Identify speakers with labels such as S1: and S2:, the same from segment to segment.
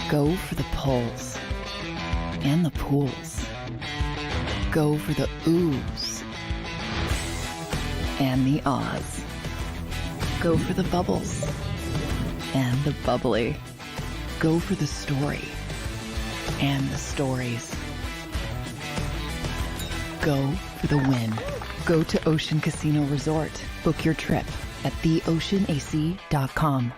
S1: Go for the pulls and the pools. Go for the oohs and the ahs. Go for the bubbles and the bubbly. Go for the story and the stories. Go for the win. Go to Ocean Casino Resort. Book your trip at theoceanac.com.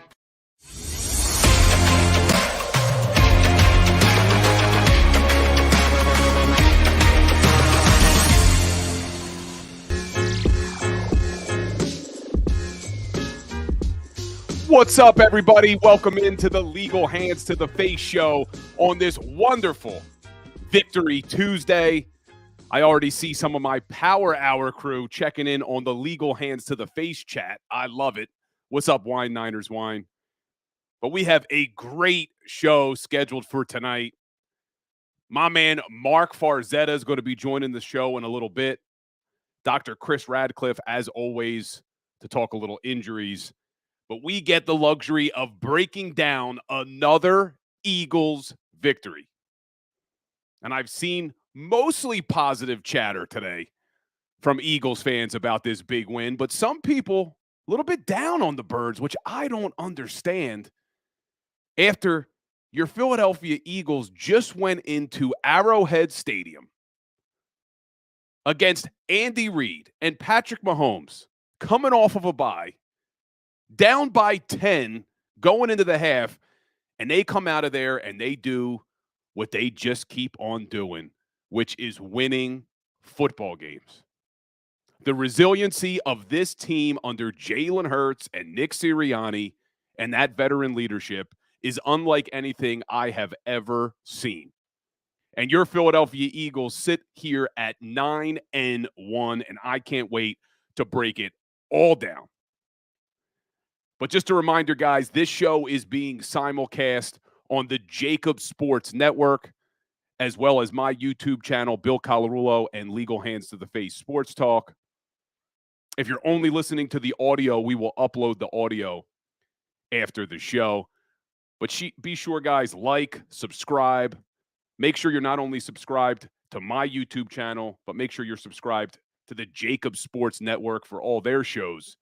S2: What's up, everybody? Welcome into the Legal Hands to the Face show on this wonderful Victory Tuesday. I already see some of my Power Hour crew checking in on the Legal Hands to the Face chat. I love it. What's up, Wine Niners Wine? But we have a great show scheduled for tonight. My man Mark Farzetta is going to be joining the show in a little bit. Dr. Chris Radcliffe, as always, to talk a little injuries. But we get the luxury of breaking down another Eagles victory. And I've seen mostly positive chatter today from Eagles fans about this big win, but some people a little bit down on the Birds, which I don't understand. After your Philadelphia Eagles just went into Arrowhead Stadium against Andy Reid and Patrick Mahomes, coming off of a bye, down by 10 going into the half, and they come out of there and they do what they just keep on doing, which is winning football games. The resiliency of this team under Jalen Hurts and Nick Sirianni and that veteran leadership is unlike anything I have ever seen. And your Philadelphia Eagles sit here at 9-1, and I can't wait to break it all down. But just a reminder, guys, this show is being simulcast on the JAKIB Sports Network, as well as my YouTube channel, Bill Colarulo, and Legal Hands to the Face Sports Talk. If you're only listening to the audio, we will upload the audio after the show. But be sure, guys, like, subscribe. Make sure you're not only subscribed to my YouTube channel, but make sure you're subscribed to the JAKIB Sports Network for all their shows.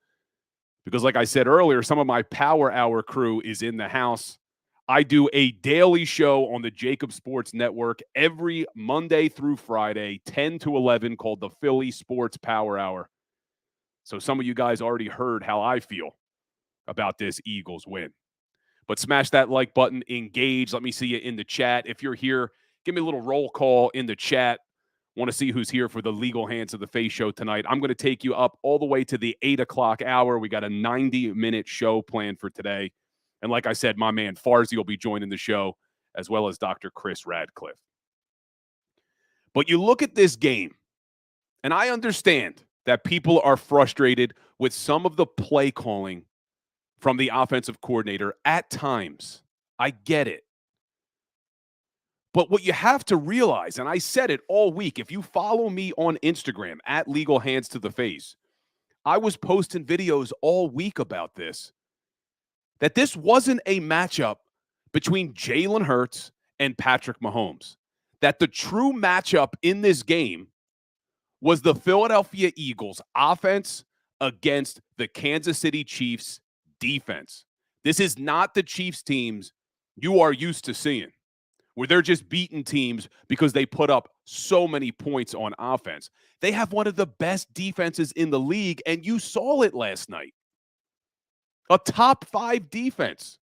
S2: Because like I said earlier, some of my Power Hour crew is in the house. I do a daily show on the JAKIB Sports Network every Monday through Friday, 10 to 11, called the Philly Sports Power Hour. So some of you guys already heard how I feel about this Eagles win. But smash that like button, engage. Let me see you in the chat. If you're here, give me a little roll call in the chat. Want to see who's here for the Legal Hands of the Face show tonight. I'm going to take you up all the way to the 8 o'clock hour. We got a 90-minute show planned for today. And like I said, my man Farzy will be joining the show, as well as Dr. Chris Radcliffe. But you look at this game, and I understand that people are frustrated with some of the play calling from the offensive coordinator at times. I get it. But what you have to realize, and I said it all week, if you follow me on Instagram at Legal Hands to the Face, I was posting videos all week about this, that this wasn't a matchup between Jalen Hurts and Patrick Mahomes. That the true matchup in this game was the Philadelphia Eagles offense against the Kansas City Chiefs defense. This is not the Chiefs teams you are used to seeing, where they're just beating teams because they put up so many points on offense. They have one of the best defenses in the league, and you saw it last night. A top 5 defense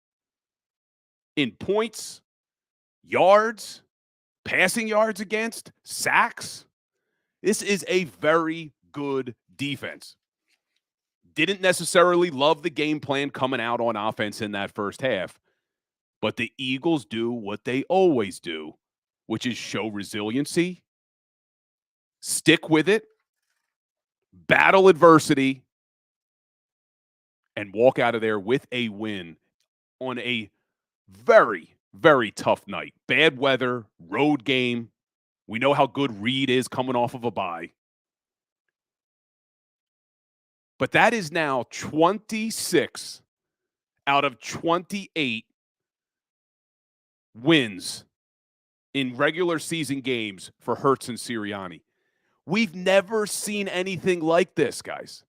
S2: in points, yards, passing yards against, sacks. This is a very good defense. Didn't necessarily love the game plan coming out on offense in that first half. But the Eagles do what they always do, which is show resiliency, stick with it, battle adversity, and walk out of there with a win on a very, very tough night. Bad weather, road game. We know how good Reid is coming off of a bye. But that is now 26 out of 28 wins in regular season games for Hurts and Sirianni. We've never seen anything like this, guys.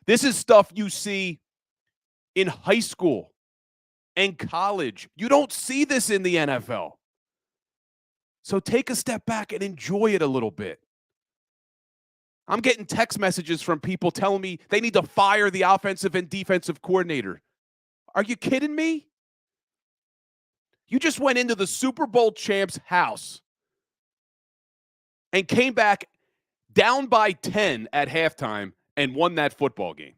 S2: This is stuff you see in high school and college. You don't see this in the NFL. So take a step back and enjoy it a little bit. I'm getting text messages from people telling me they need to fire the offensive and defensive coordinator. Are you kidding me? You just went into the Super Bowl champ's house and came back down by 10 at halftime and won that football game.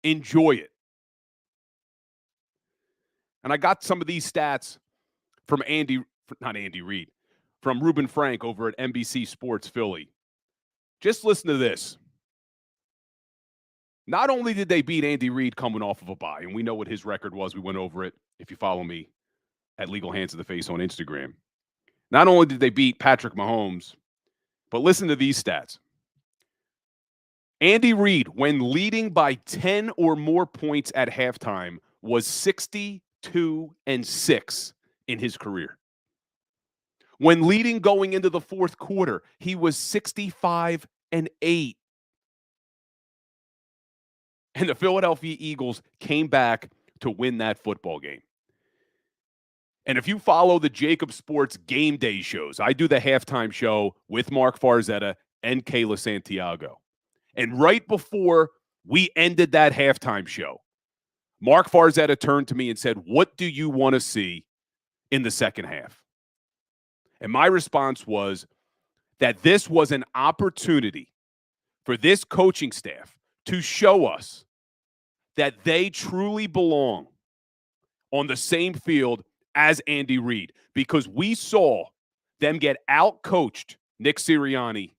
S2: Enjoy it. And I got some of these stats from from Reuben Frank over at NBC Sports Philly. Just listen to this. Not only did they beat Andy Reid coming off of a bye, and we know what his record was. We went over it if you follow me at Legal Hands to the Face on Instagram. Not only did they beat Patrick Mahomes, but listen to these stats. Andy Reid, when leading by 10 or more points at halftime, was 62-6 in his career. When leading going into the fourth quarter, he was 65-8. And the Philadelphia Eagles came back to win that football game. And if you follow the JAKIB Sports game day shows, I do the halftime show with Mark Farzetta and Kayla Santiago. And right before we ended that halftime show, Mark Farzetta turned to me and said, "What do you want to see in the second half?" And my response was that this was an opportunity for this coaching staff to show us that they truly belong on the same field as Andy Reid, because we saw them get out-coached Nick Sirianni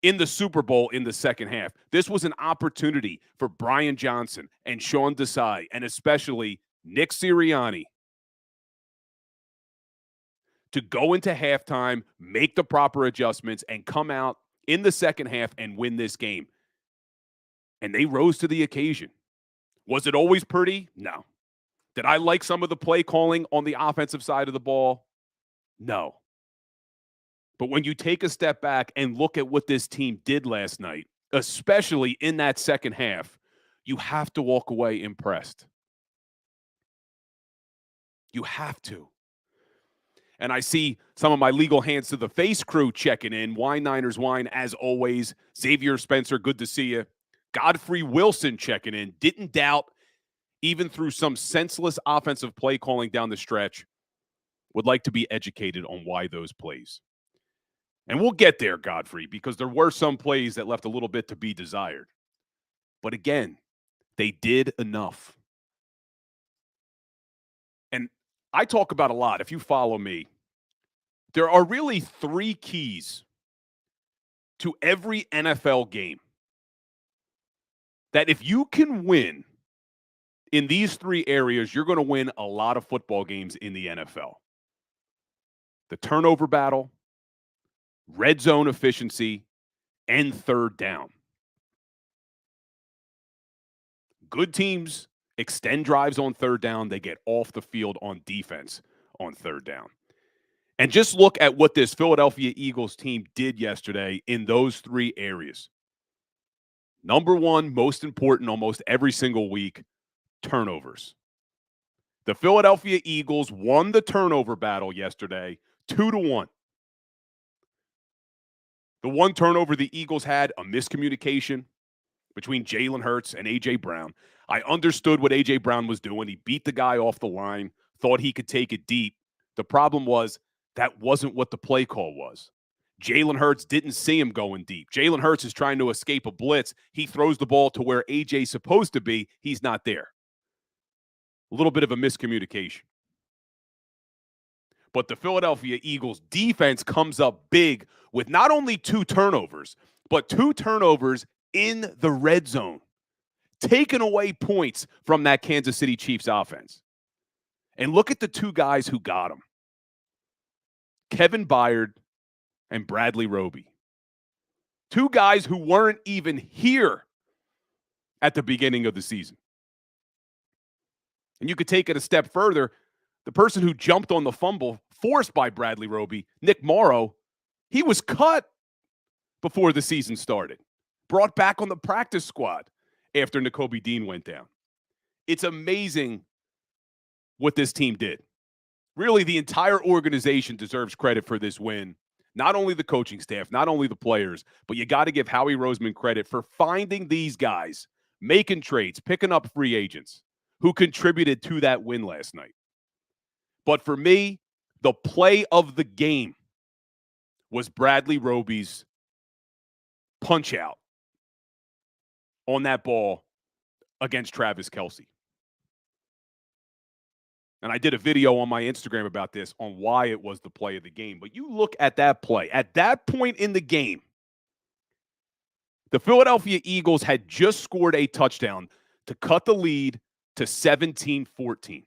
S2: in the Super Bowl in the second half. This was an opportunity for Brian Johnson and Sean Desai, and especially Nick Sirianni, to go into halftime, make the proper adjustments, and come out in the second half and win this game. And they rose to the occasion. Was it always pretty? No. Did I like some of the play calling on the offensive side of the ball? No. But when you take a step back and look at what this team did last night, especially in that second half, you have to walk away impressed. You have to. And I see some of my Legal Hands to the Face crew checking in. Wine Niners Wine, as always. Xavier Spencer, good to see you. Godfrey Wilson checking in. Didn't doubt, even through some senseless offensive play calling down the stretch. Would like to be educated on why those plays. And we'll get there, Godfrey, because there were some plays that left a little bit to be desired. But again, they did enough. And I talk about a lot, if you follow me, there are really three keys to every NFL game that if you can win in these three areas, you're going to win a lot of football games in the NFL. The turnover battle, red zone efficiency, and third down. Good teams extend drives on third down. They get off the field on defense on third down. And just look at what this Philadelphia Eagles team did yesterday in those three areas. Number one, most important almost every single week, turnovers. The Philadelphia Eagles won the turnover battle yesterday 2-1. The one turnover the Eagles had, a miscommunication between Jalen Hurts and A.J. Brown. I understood what A.J. Brown was doing. He beat the guy off the line, thought he could take it deep. The problem was that wasn't what the play call was. Jalen Hurts didn't see him going deep. Jalen Hurts is trying to escape a blitz. He throws the ball to where A.J.'s supposed to be. He's not there. A little bit of a miscommunication. But the Philadelphia Eagles defense comes up big with not only 2 turnovers, but 2 turnovers in the red zone, taking away points from that Kansas City Chiefs offense. And look at the 2 guys who got them. Kevin Byard and Bradley Roby. 2 guys who weren't even here at the beginning of the season. And you could take it a step further. the person who jumped on the fumble forced by Bradley Roby, Nick Morrow, he was cut before the season started, brought back on the practice squad after Nakobe Dean went down. It's amazing what this team did. Really, the entire organization deserves credit for this win. Not only the coaching staff, not only the players, but you got to give Howie Roseman credit for finding these guys, making trades, picking up free agents who contributed to that win last night. But for me, the play of the game was Bradley Roby's punch out on that ball against Travis Kelce. And I did a video on my Instagram about this, on why it was the play of the game. But you look at that play. At that point in the game, the Philadelphia Eagles had just scored a touchdown to cut the lead to 17-14.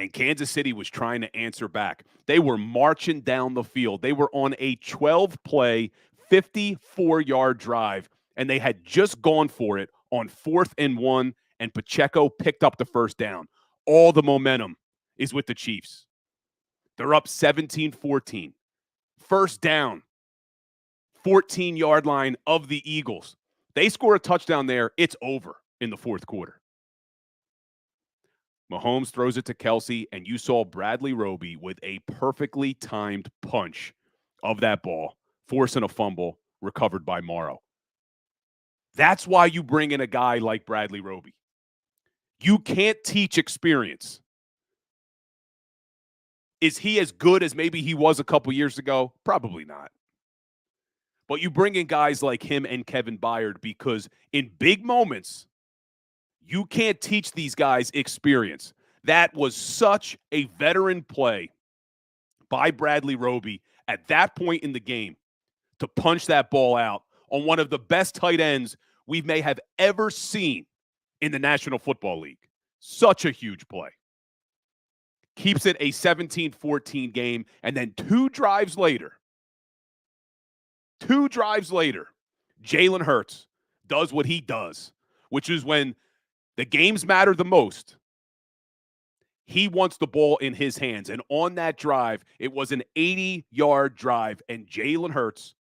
S2: And Kansas City was trying to answer back. They were marching down the field. They were on a 12-play, 54-yard drive, and they had just gone for it on 4th and 1, and Pacheco picked up the first down. All the momentum is with the Chiefs. They're up 17-14. First down, 14-yard line of the Eagles. They score a touchdown there. It's over in the fourth quarter. Mahomes throws it to Kelce, and you saw Bradley Roby with a perfectly timed punch of that ball, forcing a fumble recovered by Morrow. That's why you bring in a guy like Bradley Roby. You can't teach experience. Is he as good as maybe he was a couple years ago? Probably not. But you bring in guys like him and Kevin Byard because in big moments, you can't teach these guys experience. That was such a veteran play by Bradley Roby at that point in the game to punch that ball out on one of the best tight ends we may have ever seen in the National Football League. Such a huge play. Keeps it a 17-14 game, and then two drives later, Jalen Hurts does what he does, which is when the games matter the most, he wants the ball in his hands. And on that drive, it was an 80-yard drive, and Jalen Hurts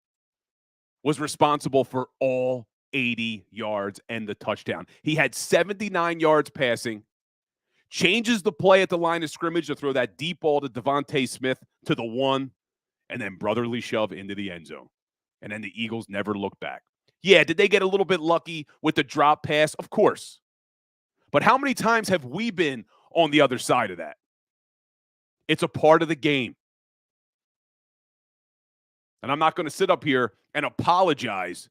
S2: was responsible for all 80 yards and the touchdown. He had 79 yards passing, changes the play at the line of scrimmage to throw that deep ball to Devontae Smith to the 1, and then brotherly shove into the end zone. And then the Eagles never looked back. Yeah, did they get a little bit lucky with the drop pass? Of course. But how many times have we been on the other side of that? It's a part of the game. And I'm not going to sit up here and apologize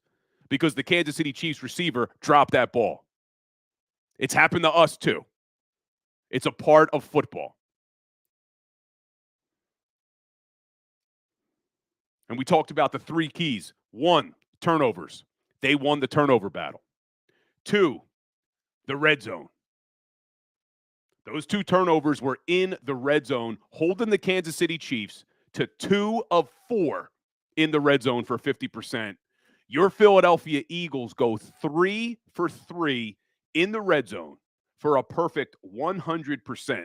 S2: because the Kansas City Chiefs receiver dropped that ball. It's happened to us too. It's a part of football. And we talked about the 3 keys. 1, turnovers. They won the turnover battle. 2, the red zone. Those 2 turnovers were in the red zone, holding the Kansas City Chiefs to 2 of 4 in the red zone for 50%. Your Philadelphia Eagles go 3 for 3 in the red zone for a perfect 100%.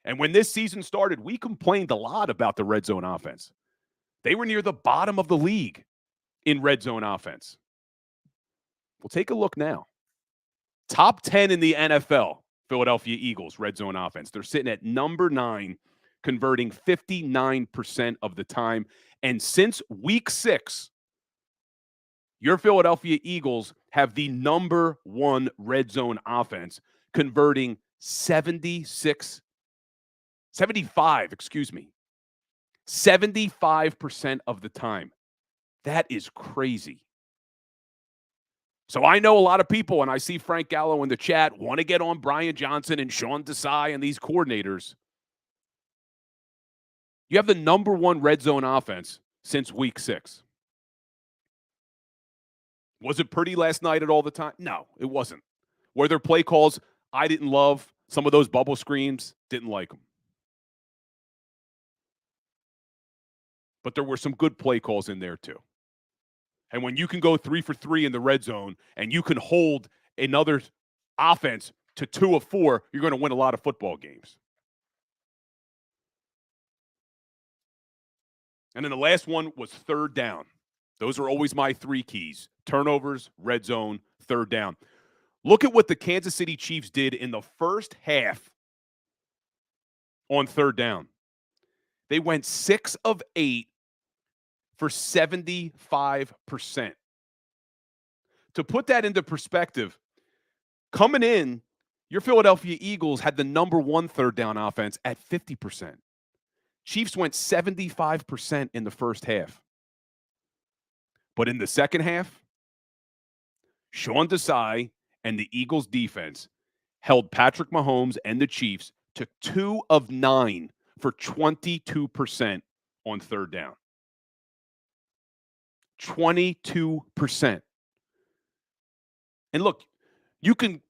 S2: And when this season started, we complained a lot about the red zone offense. They were near the bottom of the league in red zone offense. We'll take a look now. Top 10 in the NFL, Philadelphia Eagles red zone offense. They're sitting at number 9, converting 59% of the time. And since week 6, your Philadelphia Eagles have the number 1 red zone offense, converting 75% of the time. That is crazy. So I know a lot of people, and I see Frank Gallo in the chat, want to get on Brian Johnson and Sean Desai and these coordinators. You have the number 1 red zone offense since week 6. Was it pretty last night at all the time? No, it wasn't. Were there play calls I didn't love? Some of those bubble screens, didn't like them. But there were some good play calls in there too. And when you can go 3 for 3 in the red zone and you can hold another offense to 2 of 4, you're going to win a lot of football games. And then the last one was third down. Those are always my 3 keys: turnovers, red zone, third down. Look at what the Kansas City Chiefs did in the first half on third down. They went 6 of 8 for 75%. To put that into perspective, coming in, your Philadelphia Eagles had the number 1 third down offense at 50%. Chiefs went 75% in the first half. But in the second half, Sean Desai and the Eagles defense held Patrick Mahomes and the Chiefs to 2 of 9 for 22% on third down. 22%. And look, you can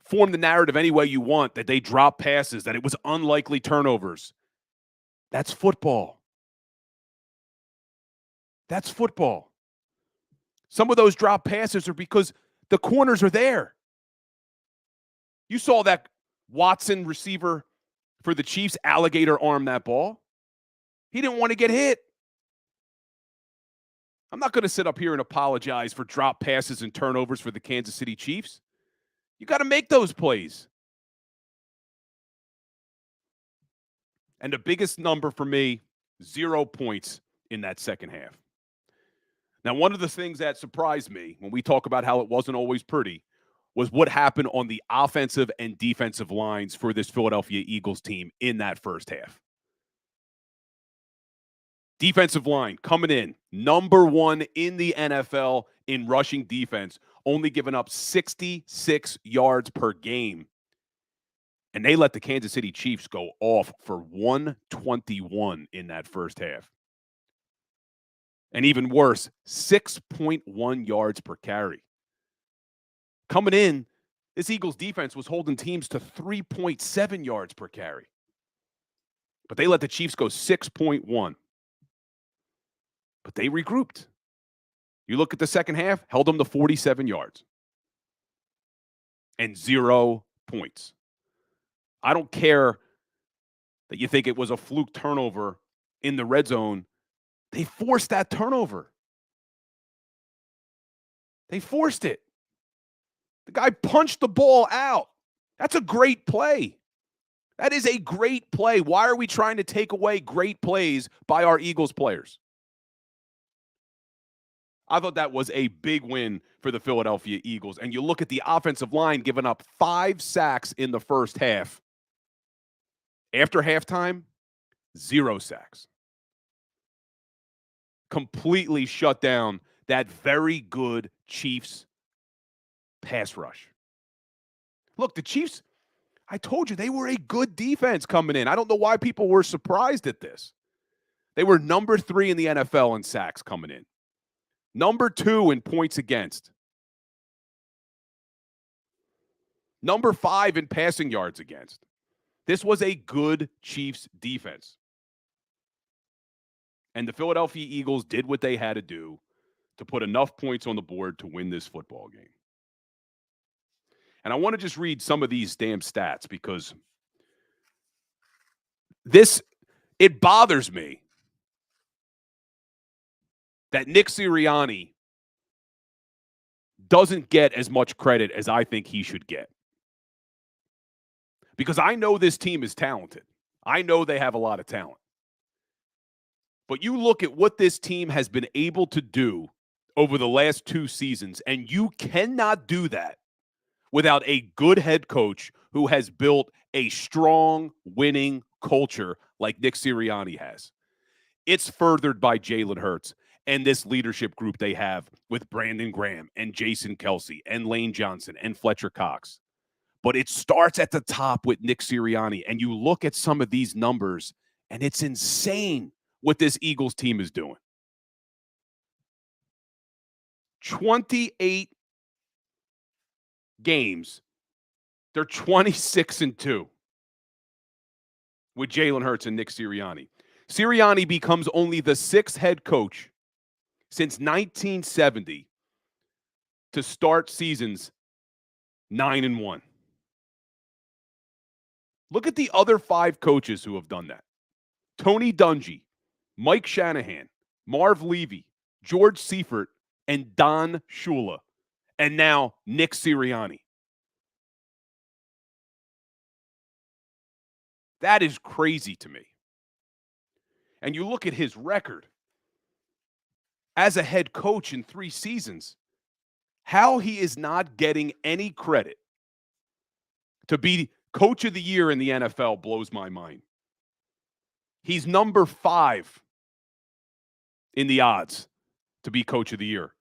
S2: form the narrative any way you want that they dropped passes, that it was unlikely turnovers. That's football. That's football. Some of those drop passes are because the corners are there. You saw that Watson receiver for the Chiefs alligator arm that ball. He didn't want to get hit. I'm not going to sit up here and apologize for drop passes and turnovers for the Kansas City Chiefs. You got to make those plays. And the biggest number for me, 0 points in that second half. Now, one of the things that surprised me when we talk about how it wasn't always pretty was what happened on the offensive and defensive lines for this Philadelphia Eagles team in that first half. Defensive line coming in, number 1 in the NFL in rushing defense, only giving up 66 yards per game. And they let the Kansas City Chiefs go off for 121 in that first half. And even worse, 6.1 yards per carry. Coming in, this Eagles defense was holding teams to 3.7 yards per carry. But they let the Chiefs go 6.1. But they regrouped. You look at the second half, held them to 47 yards. And 0 points. I don't care that you think it was a fluke turnover in the red zone. They forced that turnover. They forced it. The guy punched the ball out. That's a great play. That is a great play. Why are we trying to take away great plays by our Eagles players? I thought that was a big win for the Philadelphia Eagles. And you look at the offensive line giving up 5 sacks in the first half. After halftime, 0 sacks. Completely shut down that very good Chiefs pass rush. Look, the Chiefs, I told you, they were a good defense coming in. I don't know why people were surprised at this. They were number 3 in the NFL in sacks coming in. Number 2 in points against. Number 5 in passing yards against. This was a good Chiefs defense. And the Philadelphia Eagles did what they had to do to put enough points on the board to win this football game. And I want to just read some of these damn stats because it bothers me that Nick Sirianni doesn't get as much credit as I think he should get. Because I know this team is talented. I know they have a lot of talent. But you look at what this team has been able to do over the last 2 seasons, and you cannot do that without a good head coach who has built a strong, winning culture like Nick Sirianni has. It's furthered by Jalen Hurts and this leadership group they have with Brandon Graham and Jason Kelsey and Lane Johnson and Fletcher Cox. But it starts at the top with Nick Sirianni, and you look at some of these numbers, and it's insane what this Eagles team is doing. 28 games. They're 26-2 with Jalen Hurts and Nick Sirianni. Sirianni becomes only the 6th head coach since 1970 to start seasons 9-1. Look at the other 5 coaches who have done that. Tony Dungy, Mike Shanahan, Marv Levy, George Seifert, and Don Shula. And now Nick Sirianni. That is crazy to me. And you look at his record as a head coach in 3 seasons, how he is not getting any credit to be coach of the year in the NFL blows my mind. He's number 5 in the odds to be coach of the year.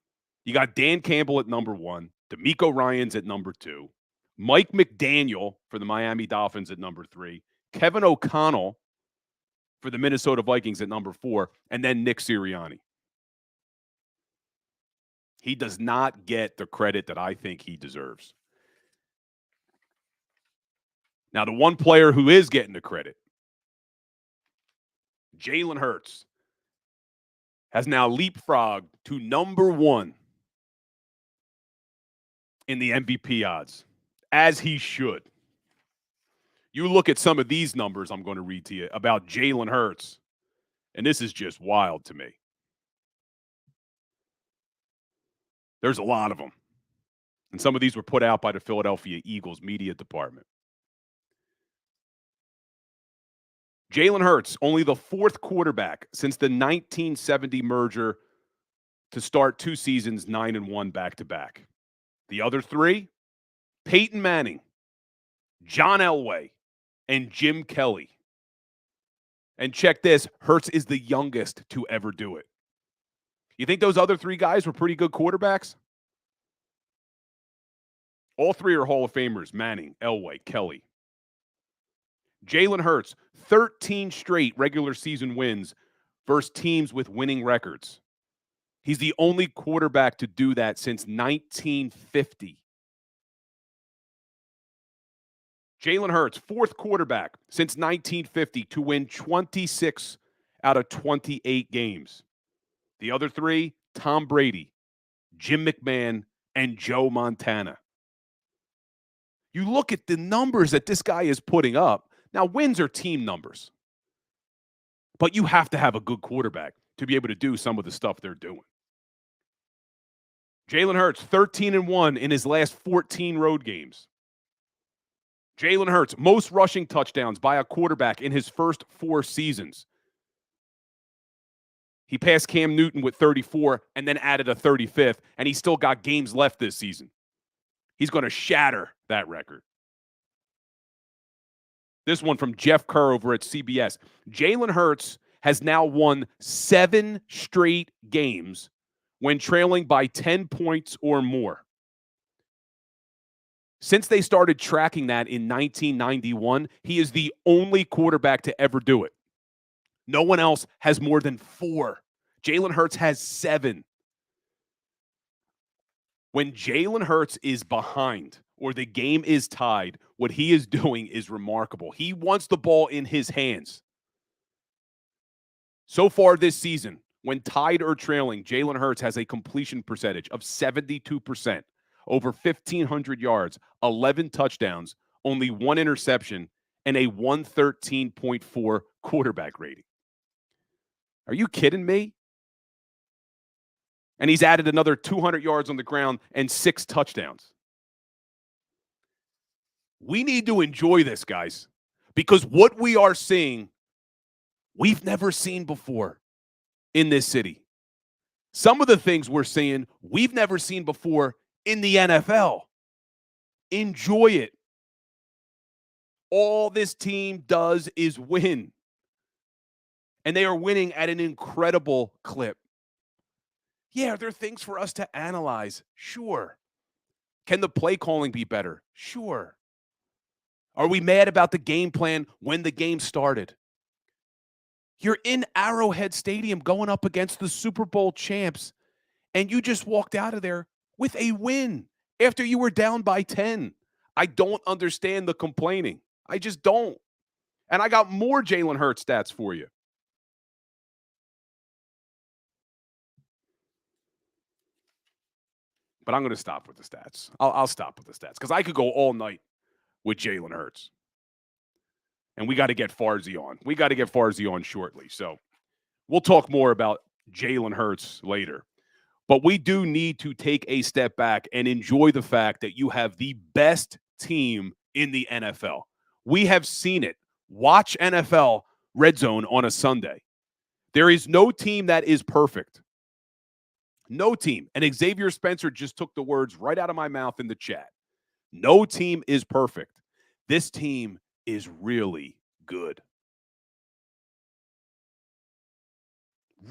S2: You got Dan Campbell at number 1, DeMeco Ryans at number 2, Mike McDaniel for the Miami Dolphins at number 3, Kevin O'Connell for the Minnesota Vikings at number 4, and then Nick Sirianni. He does not get the credit that I think he deserves. Now, the one player who is getting the credit, Jalen Hurts, has now leapfrogged to number 1 in the MVP odds, as he should. You look at some of these numbers I'm going to read to you about Jalen Hurts, and this is just wild to me. There's a lot of them. And some of these were put out by the Philadelphia Eagles media department. Jalen Hurts, only the 4th quarterback since the 1970 merger to start 2 seasons 9-1 back-to-back. The other 3, Peyton Manning, John Elway, and Jim Kelly. And check this, Hurts is the youngest to ever do it. You think those other 3 guys were pretty good quarterbacks? All 3 are Hall of Famers, Manning, Elway, Kelly. Jalen Hurts, 13 straight regular season wins versus teams with winning records. He's the only quarterback to do that since 1950. Jalen Hurts, 4th quarterback since 1950 to win 26 out of 28 games. The other 3, Tom Brady, Jim McMahon, and Joe Montana. You look at the numbers that this guy is putting up. Now, wins are team numbers. But you have to have a good quarterback to be able to do some of the stuff they're doing. Jalen Hurts, 13-1 in his last 14 road games. Jalen Hurts, most rushing touchdowns by a quarterback in his first 4 seasons. He passed Cam Newton with 34 and then added a 35th, and he's still got games left this season. He's going to shatter that record. This one from Jeff Kerr over at CBS. Jalen Hurts has now won 7 straight games when trailing by 10 points or more. Since they started tracking that in 1991, he is the only quarterback to ever do it. No one else has more than 4. Jalen Hurts has 7. When Jalen Hurts is behind or the game is tied, what he is doing is remarkable. He wants the ball in his hands. So far this season, when tied or trailing, Jalen Hurts has a completion percentage of 72%, over 1,500 yards, 11 touchdowns, only 1 interception, and a 113.4 quarterback rating. Are you kidding me? And he's added another 200 yards on the ground and 6 touchdowns. We need to enjoy this, guys, because what we are seeing, we've never seen before in this city. Some of the things we're seeing, we've never seen before in the NFL. Enjoy it. All this team does is win. And they are winning at an incredible clip. Yeah, there are things for us to analyze. Sure. Can the play calling be better? Sure. Are we mad about the game plan when the game started? You're in Arrowhead Stadium going up against the Super Bowl champs, and you just walked out of there with a win after you were down by 10. I don't understand the complaining. I just don't. And I got more Jalen Hurts stats for you. But I'm going to stop with the stats. I'll stop with the stats because I could go all night with Jalen Hurts. And we got to get Farzy on. We got to get Farzy on shortly. So we'll talk more about Jalen Hurts later. But we do need to take a step back and enjoy the fact that you have the best team in the NFL. We have seen it. Watch NFL Red Zone on a Sunday. There is no team that is perfect. No team. And Xavier Spencer just took the words right out of my mouth in the chat. No team is perfect. This team is really good.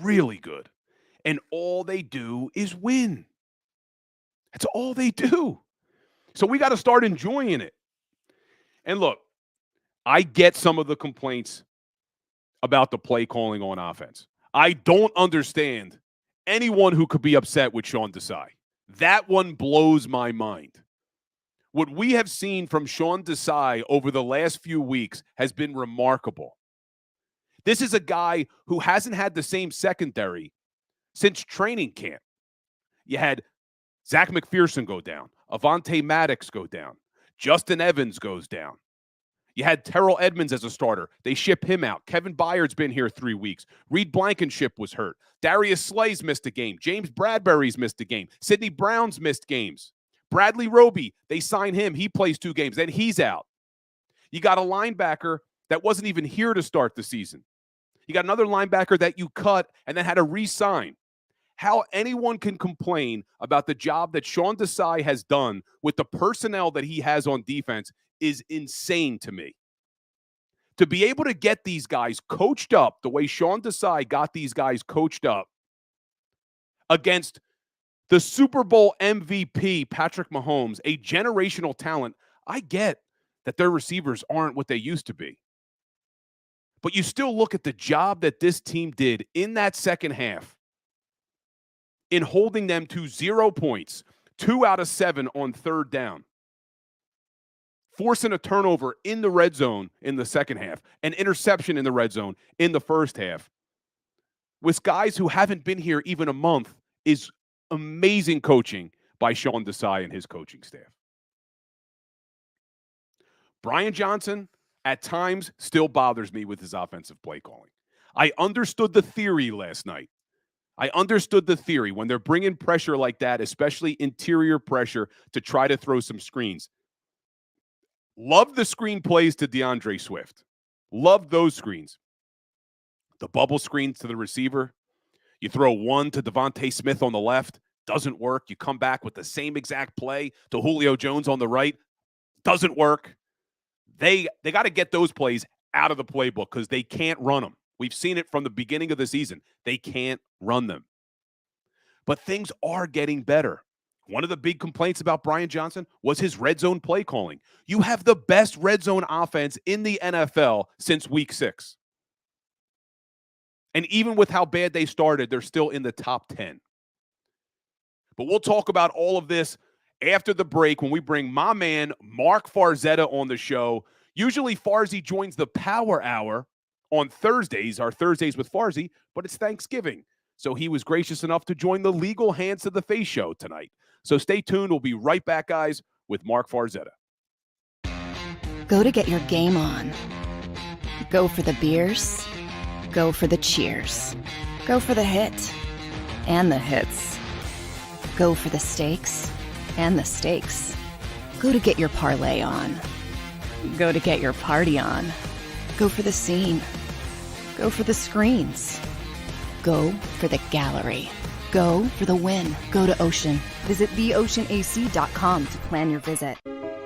S2: Really good. And all they do is win. That's all they do. So we got to start enjoying it. And look, I get some of the complaints about the play calling on offense. I don't understand anyone who could be upset with Sean Desai. That one blows my mind. What we have seen from Sean Desai over the last few weeks has been remarkable. This is a guy who hasn't had the same secondary since training camp. You had Zach McPherson go down. Avonte Maddox go down. Justin Evans goes down. You had Terrell Edmonds as a starter. They ship him out. Kevin Byard's been here 3 weeks. Reed Blankenship was hurt. Darius Slay's missed a game. James Bradbury's missed a game. Sidney Brown's missed games. Bradley Roby, they sign him. He plays 2 games. Then he's out. You got a linebacker that wasn't even here to start the season. You got another linebacker that you cut and then had to re-sign. How anyone can complain about the job that Sean Desai has done with the personnel that he has on defense is insane to me. To be able to get these guys coached up the way Sean Desai got these guys coached up against the Super Bowl MVP, Patrick Mahomes, a generational talent, I get that their receivers aren't what they used to be. But you still look at the job that this team did in that second half in holding them to 0 points, 2 out of 7 on third down, forcing a turnover in the red zone in the second half, an interception in the red zone in the first half, with guys who haven't been here even a month, is amazing coaching by Sean Desai and his coaching staff. Brian Johnson, at times, still bothers me with his offensive play calling. I understood the theory last night. I understood the theory when they're bringing pressure like that, especially interior pressure, to try to throw some screens. Love the screen plays to DeAndre Swift. Love those screens. The bubble screens to the receiver. You throw one to Devontae Smith on the left. Doesn't work. You come back with the same exact play to Julio Jones on the right. Doesn't work. They got to get those plays out of the playbook because they can't run them. We've seen it from the beginning of the season. They can't run them. But things are getting better. One of the big complaints about Brian Johnson was his red zone play calling. You have the best red zone offense in the NFL since week 6. And even with how bad they started, they're still in the top 10. But we'll talk about all of this after the break when we bring my man Mark Farzetta on the show. Usually Farzy joins the Power Hour on Thursdays, our Thursdays with Farzy, but it's Thanksgiving. So he was gracious enough to join the Legal Hands to the Face show tonight. So stay tuned. We'll be right back, guys, with Mark Farzetta.
S1: Go to get your game on. Go for the beers. Go for the cheers. Go for the hit and the hits. Go for the stakes and the stakes. Go to get your parlay on. Go to get your party on. Go for the scene. Go for the screens. Go for the gallery. Go for the win. Go to Ocean. Visit theoceanac.com to plan your visit.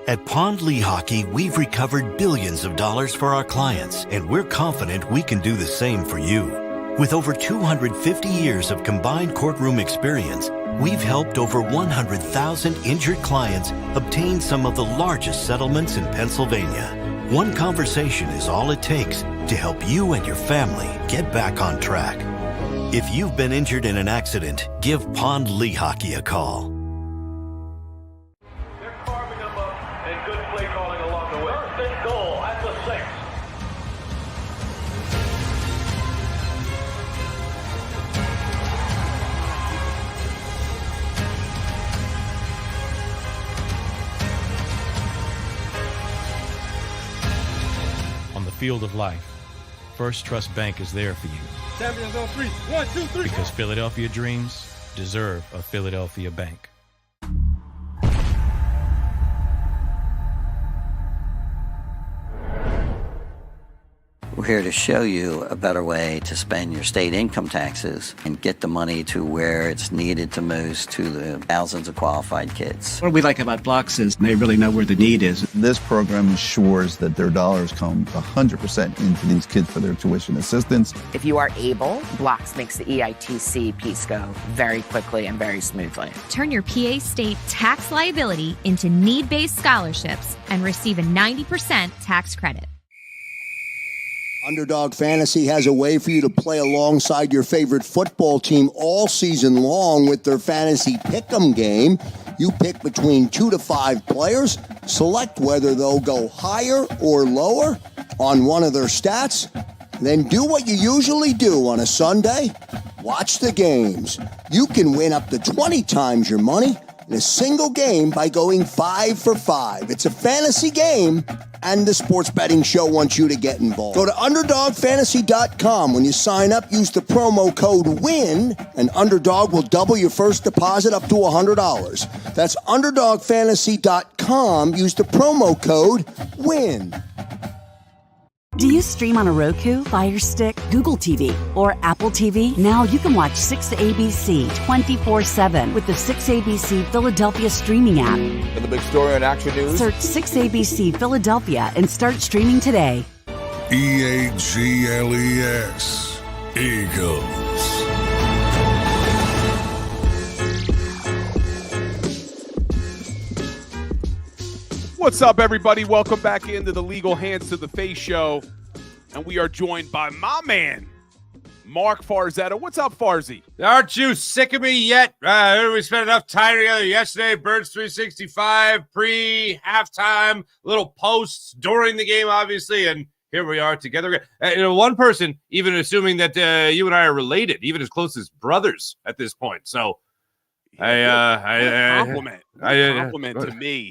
S3: At Pond Lehocky, we've recovered billions of dollars for our clients, and we're confident we can do the same for you. With over 250 years of combined courtroom experience, we've helped over 100,000 injured clients obtain some of the largest settlements in Pennsylvania. One conversation is all it takes to help you and your family get back on track. If you've been injured in an accident, give Pond Lehocky a call.
S4: They're carving them up and good play calling along the way. First and goal at the 6.
S5: On on the field of life, First Trust Bank is there for you.
S6: Champions on 3. 1, 2, 3.
S5: Because Philadelphia dreams deserve a Philadelphia bank.
S7: We're here to show you a better way to spend your state income taxes and get the money to where it's needed to most to the thousands of qualified kids.
S8: What we like about Blocks is they really know where the need is.
S9: This program ensures that their dollars come 100% into these kids for their tuition assistance.
S10: If you are able, Blocks makes the EITC piece go very quickly and very smoothly.
S11: Turn your PA state tax liability into need-based scholarships and receive a 90% tax credit.
S12: Underdog Fantasy has a way for you to play alongside your favorite football team all season long with their Fantasy Pick'em game. You pick between 2 to 5 players, select whether they'll go higher or lower on one of their stats, then do what you usually do on a Sunday, watch the games. You can win up to 20 times your money in a single game by going 5 for 5. It's a fantasy game, and the Sports Betting Show wants you to get involved. Go to UnderdogFantasy.com. When you sign up, use the promo code WIN, and Underdog will double your first deposit up to $100. That's UnderdogFantasy.com. Use the promo code WIN.
S13: Do you stream on a Roku, Fire Stick, Google TV, or Apple TV? Now you can watch 6ABC 24/7 with the 6ABC Philadelphia streaming app.
S14: And the big story on Action News?
S13: Search 6ABC Philadelphia and start streaming today.
S15: EAGLES, Eagles.
S2: What's up, everybody? Welcome back into the Legal Hands to the Face show. And we are joined by my man, Mark Farzetta. What's up, Farzy?
S6: Aren't you sick of me yet? We spent enough time together yesterday. Birds 365, pre-halftime, little posts during the game, obviously, and here we are together. One person, even assuming that you and I are related, even as close as brothers at this point. So,
S2: compliment to me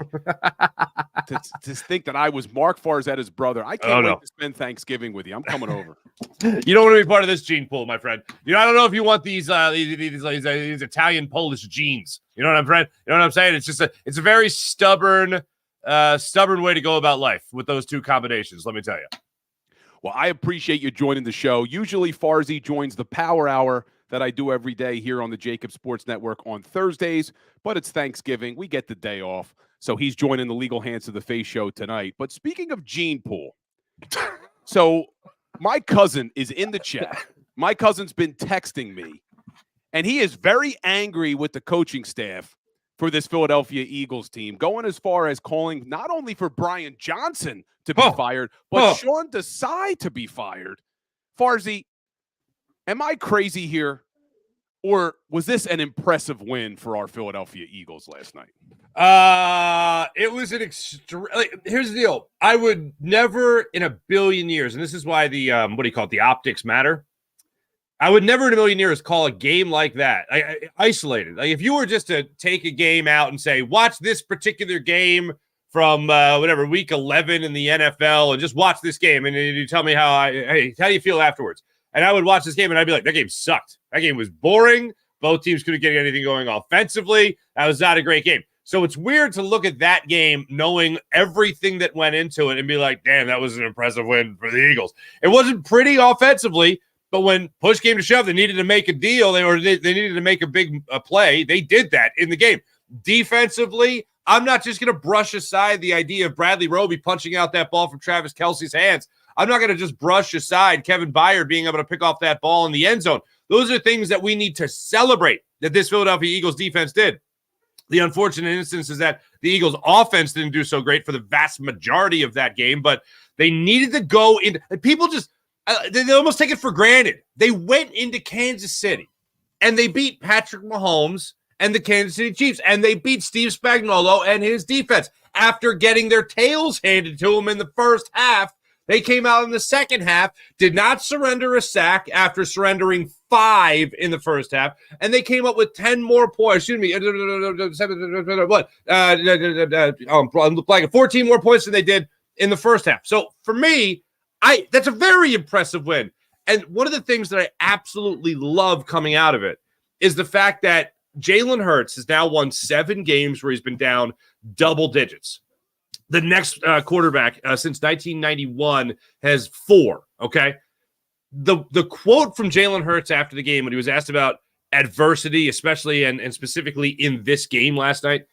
S2: to think that I was Mark Farzetta's brother. I can't wait to spend Thanksgiving with you. I'm coming over.
S6: You don't want to be part of this gene pool, my friend. I don't know if you want these Italian Polish genes. You know what I'm saying? It's just it's a very stubborn way to go about life with those two combinations. Let me tell you.
S2: Well, I appreciate you joining the show. Usually, Farzy joins the Power Hour that I do every day here on the JAKIB Sports Network on Thursdays, but it's Thanksgiving. We get the day off, so he's joining the Legal Hands to the Face show tonight. But speaking of gene pool, so my cousin is in the chat. My cousin's been texting me, and he is very angry with the coaching staff for this Philadelphia Eagles team, going as far as calling not only for Brian Johnson to be fired, but Sean Desai to be fired. Farzy, am I crazy here, or was this an impressive win for our Philadelphia Eagles last night?
S6: It was an here's the deal. I would never in a billion years, and this is why the the optics matter. I would never in a million years call a game like that isolated. Like if you were just to take a game out and say, watch this particular game from week 11 in the NFL and just watch this game, and you tell me how do you feel afterwards? And I would watch this game, and I'd be like, that game sucked. That game was boring. Both teams couldn't get anything going offensively. That was not a great game. So it's weird to look at that game knowing everything that went into it and be like, damn, that was an impressive win for the Eagles. It wasn't pretty offensively, but when push came to shove, they needed to make a deal. They needed to make a big play. They did that in the game. Defensively, I'm not just going to brush aside the idea of Bradley Roby punching out that ball from Travis Kelce's hands. I'm not going to just brush aside Kevin Byard being able to pick off that ball in the end zone. Those are things that we need to celebrate that this Philadelphia Eagles defense did. The unfortunate instance is that the Eagles offense didn't do so great for the vast majority of that game, but they needed to go in. People just, they almost take it for granted. They went into Kansas City and they beat Patrick Mahomes and the Kansas City Chiefs, and they beat Steve Spagnuolo and his defense after getting their tails handed to them in the first half. They came out in the second half, did not surrender a sack after surrendering 5 in the first half, and they came up with 10 more points. 14 more points than they did in the first half. So for me, That's a very impressive win. And one of the things that I absolutely love coming out of it is the fact that Jalen Hurts has now won 7 games where he's been down double digits. The next quarterback since 1991 has 4, okay? The quote from Jalen Hurts after the game when he was asked about adversity, especially and specifically in this game last night,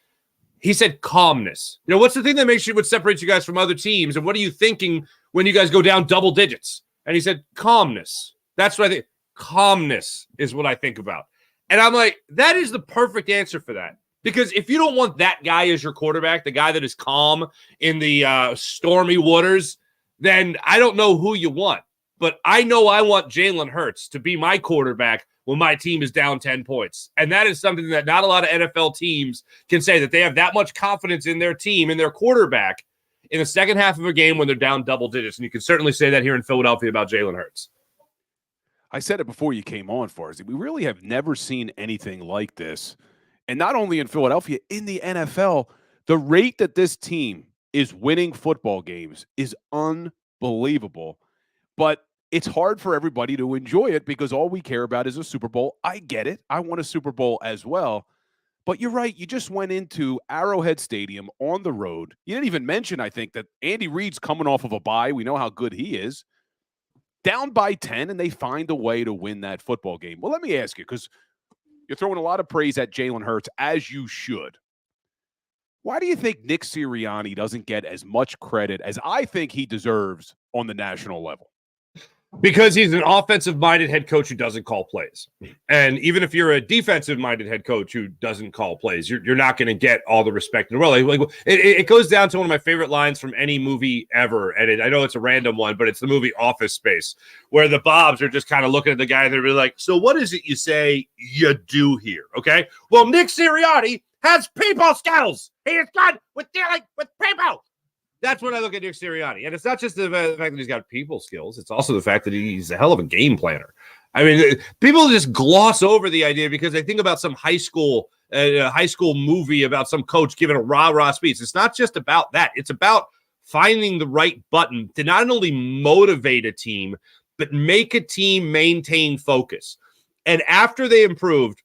S6: he said calmness. You know, what's the thing that makes you, what separates you guys from other teams? And what are you thinking when you guys go down double digits? And he said calmness. That's what I think. Calmness is what I think about. And I'm like, that is the perfect answer for that. Because if you don't want that guy as your quarterback, the guy that is calm in the stormy waters, then I don't know who you want. But I know I want Jalen Hurts to be my quarterback when my team is down 10 points. And that is something that not a lot of NFL teams can say, that they have that much confidence in their team and their quarterback in the second half of a game when they're down double digits. And you can certainly say that here in Philadelphia about Jalen Hurts.
S2: I said it before you came on, Farzy. We really have never seen anything like this. And not only in Philadelphia, in the NFL, the rate that this team is winning football games is unbelievable. But it's hard for everybody to enjoy it because all we care about is a Super Bowl. I get it. I want a Super Bowl as well. But you're right. You just went into Arrowhead Stadium on the road. You didn't even mention, I think, that Andy Reid's coming off of a bye. We know how good he is. Down by 10, and they find a way to win that football game. Well, let me ask you, because you're throwing a lot of praise at Jalen Hurts, as you should. Why do you think Nick Sirianni doesn't get as much credit as I think he deserves on the national level?
S6: Because he's an offensive-minded head coach who doesn't call plays. And even if you're a defensive-minded head coach who doesn't call plays, you're not going to get all the respect in the world. Like, it goes down to one of my favorite lines from any movie ever. And I know it's a random one, but it's the movie Office Space, where the Bobs are just kind of looking at the guy and they're really like, so what is it you say you do here? Okay. Well, Nick Sirianni has people skills. He is good with dealing with people. That's when I look at Nick Sirianni. And it's not just the fact that he's got people skills. It's also the fact that he's a hell of a game planner. I mean, people just gloss over the idea because they think about some high school movie about some coach giving a rah-rah speech. It's not just about that. It's about finding the right button to not only motivate a team, but make a team maintain focus. And after they improved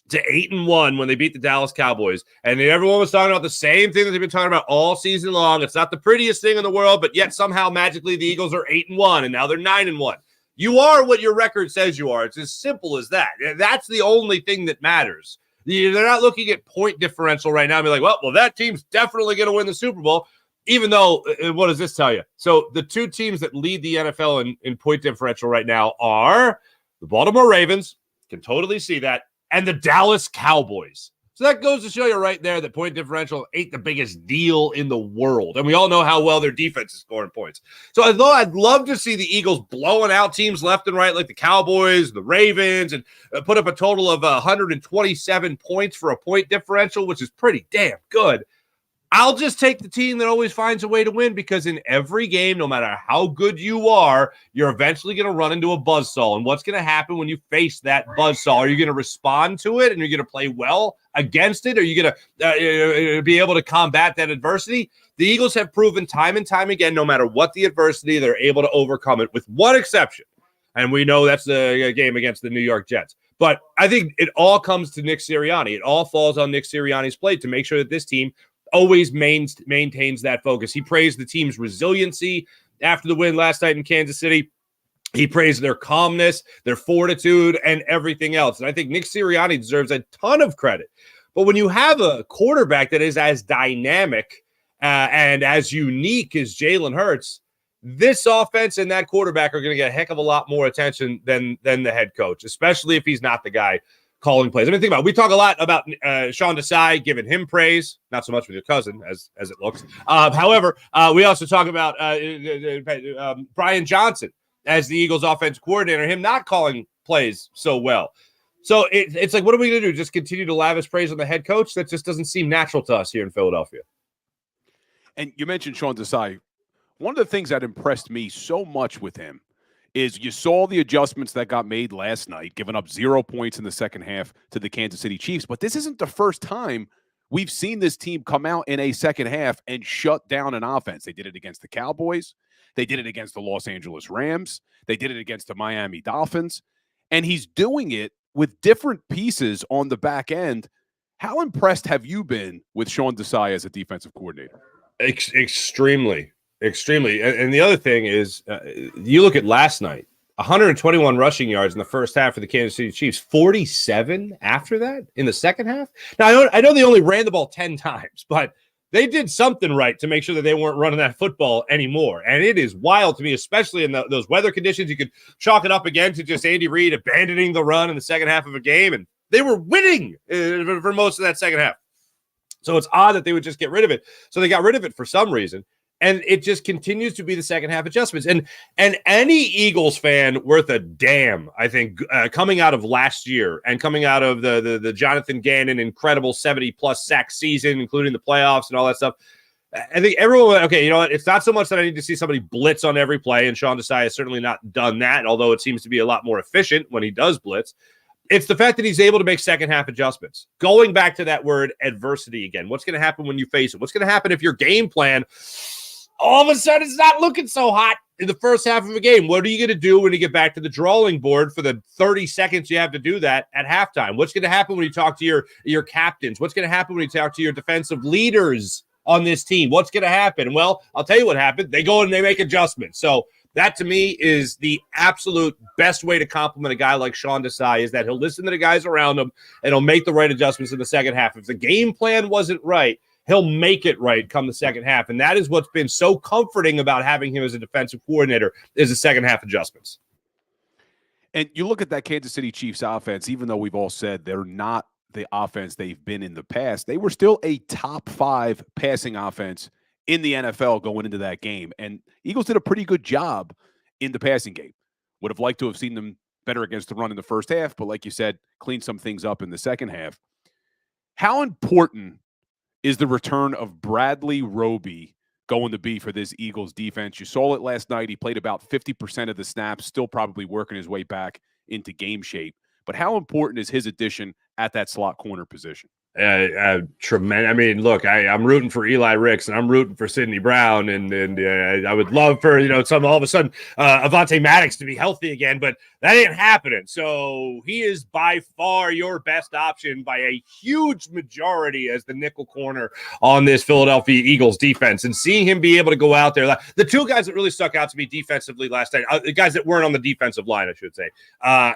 S6: to 8-1 when they beat the Dallas Cowboys, and everyone was talking about the same thing that they've been talking about all season long. It's not the prettiest thing in the world, but yet somehow magically the Eagles are 8-1, and now they're 9-1. You are what your record says you are. It's as simple as that. That's the only thing that matters. They're not looking at point differential right now and be like, well, that team's definitely going to win the Super Bowl, even though, what does this tell you? So the two teams that lead the NFL in point differential right now are the Baltimore Ravens, can totally see that, and the Dallas Cowboys. So that goes to show you right there that point differential ain't the biggest deal in the world. And we all know how well their defense is scoring points. So although I'd love to see the Eagles blowing out teams left and right like the Cowboys, the Ravens, and put up a total of 127 points for a point differential, which is pretty damn good, I'll just take the team that always finds a way to win, because in every game, no matter how good you are, you're eventually going to run into a buzzsaw. And what's going to happen when you face that buzzsaw? Are you going to respond to it and you're going to play well against it? Are you going to be able to combat that adversity? The Eagles have proven time and time again, no matter what the adversity, they're able to overcome it, with one exception. And we know that's the game against the New York Jets. But I think it all comes to Nick Sirianni. It all falls on Nick Sirianni's plate to make sure that this team always maintains that focus. He praised the team's resiliency after the win last night in Kansas City. He praised their calmness, their fortitude, and everything else. And I think Nick Sirianni deserves a ton of credit. But when you have a quarterback that is as dynamic and as unique as Jalen Hurts, this offense and that quarterback are going to get a heck of a lot more attention than the head coach, especially if he's not the guy calling plays. I mean, think about it. We talk a lot about Sean Desai, giving him praise, not so much with your cousin as it looks. However, we also talk about Brian Johnson as the Eagles offense coordinator, him not calling plays so well. So it's like, what are we going to do? Just continue to lavish praise on the head coach? That just doesn't seem natural to us here in Philadelphia.
S2: And you mentioned Sean Desai. One of the things that impressed me so much with him is you saw the adjustments that got made last night, giving up 0 points in the second half to the Kansas City Chiefs. But this isn't the first time we've seen this team come out in a second half and shut down an offense. They did it against the Cowboys. They did it against the Los Angeles Rams. They did it against the Miami Dolphins. And he's doing it with different pieces on the back end. How impressed have you been with Sean Desai as a defensive coordinator?
S6: Extremely. And the other thing is, you look at last night, 121 rushing yards in the first half for the Kansas City Chiefs, 47 after that in the second half. Now, I know they only ran the ball 10 times, but they did something right to make sure that they weren't running that football anymore. And it is wild to me, especially in those weather conditions. You could chalk it up again to just Andy Reid abandoning the run in the second half of a game, and they were winning for most of that second half. So it's odd that they would just get rid of it. So they got rid of it for some reason. And it just continues to be the second half adjustments. And any Eagles fan worth a damn, I think, coming out of last year and coming out of the Jonathan Gannon incredible 70-plus sack season, including the playoffs and all that stuff, I think everyone went, okay, you know what? It's not so much that I need to see somebody blitz on every play, and Sean Desai has certainly not done that, although it seems to be a lot more efficient when he does blitz. It's the fact that he's able to make second half adjustments. Going back to that word adversity again, what's going to happen when you face it? What's going to happen if your game plan all of a sudden it's not looking so hot in the first half of a game? What are you going to do when you get back to the drawing board for the 30 seconds you have to do that at halftime? What's going to happen when you talk to your captains? What's going to happen when you talk to your defensive leaders on this team? What's going to happen? Well, I'll tell you what happened. They go and they make adjustments. So that, to me, is the absolute best way to compliment a guy like Sean Desai, is that he'll listen to the guys around him and he'll make the right adjustments in the second half. If the game plan wasn't right, he'll make it right come the second half. And that is what's been so comforting about having him as a defensive coordinator, is the second half adjustments.
S2: And you look at that Kansas City Chiefs offense, even though we've all said they're not the offense they've been in the past, they were still a top 5 passing offense in the NFL going into that game. And Eagles did a pretty good job in the passing game. Would have liked to have seen them better against the run in the first half, but like you said, clean some things up in the second half. How important is the return of Bradley Roby going to be for this Eagles defense? You saw it last night. He played about 50% of the snaps, still probably working his way back into game shape. But how important is his addition at that slot corner position?
S6: Tremendous. I mean, look, I'm rooting for Eli Ricks and I'm rooting for Sidney Brown, and I would love for all of a sudden Avonte Maddox to be healthy again, but that ain't happening. So he is by far your best option by a huge majority as the nickel corner on this Philadelphia Eagles defense. And seeing him be able to go out there, the two guys that really stuck out to me defensively last night, the guys that weren't on the defensive line, I should say,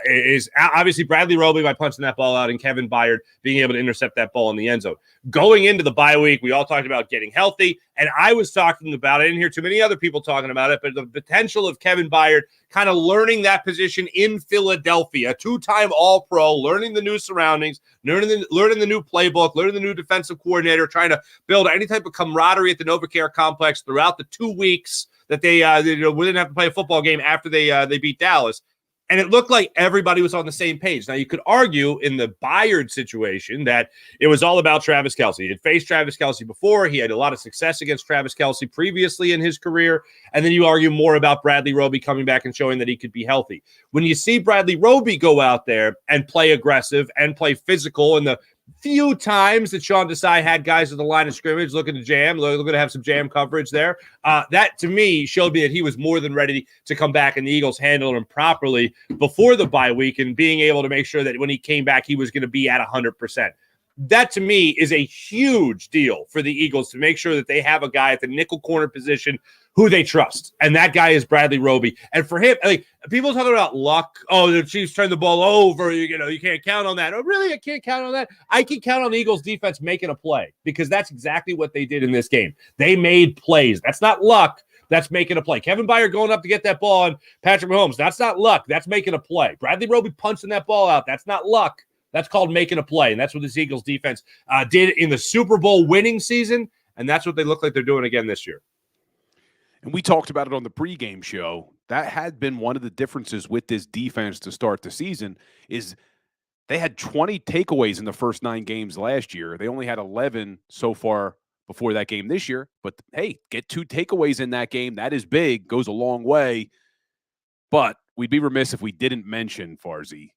S6: is obviously Bradley Roby by punching that ball out, and Kevin Byard being able to intercept that ball in the end zone. Going into the bye week, we all talked about getting healthy, and I was talking about, I didn't hear too many other people talking about it, but the potential of Kevin Byard kind of learning that position in Philadelphia, 2-time All-Pro, learning the new surroundings, learning the new playbook, learning the new defensive coordinator, trying to build any type of camaraderie at the NovaCare complex throughout the 2 weeks that they didn't have to play a football game after they beat Dallas. And it looked like everybody was on the same page. Now, you could argue in the Byard situation that it was all about Travis Kelce. He had faced Travis Kelce before. He had a lot of success against Travis Kelce previously in his career. And then you argue more about Bradley Roby coming back and showing that he could be healthy. When you see Bradley Roby go out there and play aggressive and play physical, and the few times that Sean Desai had guys at the line of scrimmage looking to jam, looking to have some jam coverage there, that to me showed me that he was more than ready to come back, and the Eagles handled him properly before the bye week, and being able to make sure that when he came back, he was going to be at 100%. That to me is a huge deal for the Eagles, to make sure that they have a guy at the nickel corner position who they trust. And that guy is Bradley Roby. And for him, like, people talking about luck. Oh, the Chiefs turned the ball over. You can't count on that. Oh, really? I can't count on that. I can count on the Eagles defense making a play, because that's exactly what they did in this game. They made plays. That's not luck. That's making a play. Kevin Byard going up to get that ball on Patrick Mahomes. That's not luck. That's making a play. Bradley Roby punching that ball out. That's not luck. That's called making a play. And that's what this Eagles defense did in the Super Bowl winning season. And that's what they look like they're doing again this year.
S2: And we talked about it on the pregame show. That had been one of the differences with this defense to start the season, is they had 20 takeaways in the first 9 games last year. They only had 11 so far before that game this year. But, hey, get 2 takeaways in that game. That is big, goes a long way. But we'd be remiss if we didn't mention, Farzy,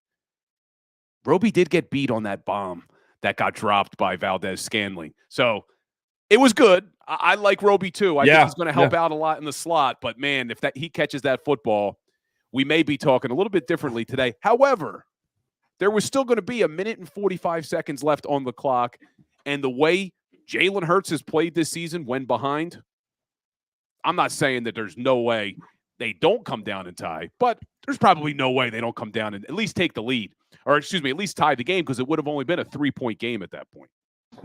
S2: Roby did get beat on that bomb that got dropped by Valdez Scantling. So It was good. I like Roby too. I
S6: Yeah,
S2: think he's going to help out a lot in the slot. But, man, if he catches that football, we may be talking a little bit differently today. However, there was still going to be 1 minute and 45 seconds left on the clock. And the way Jalen Hurts has played this season when behind, I'm not saying that there's no way they don't come down and tie, but there's probably no way they don't come down and at least take the lead. Or, excuse me, at least tie the game, because it would have only been a 3-point game at that point.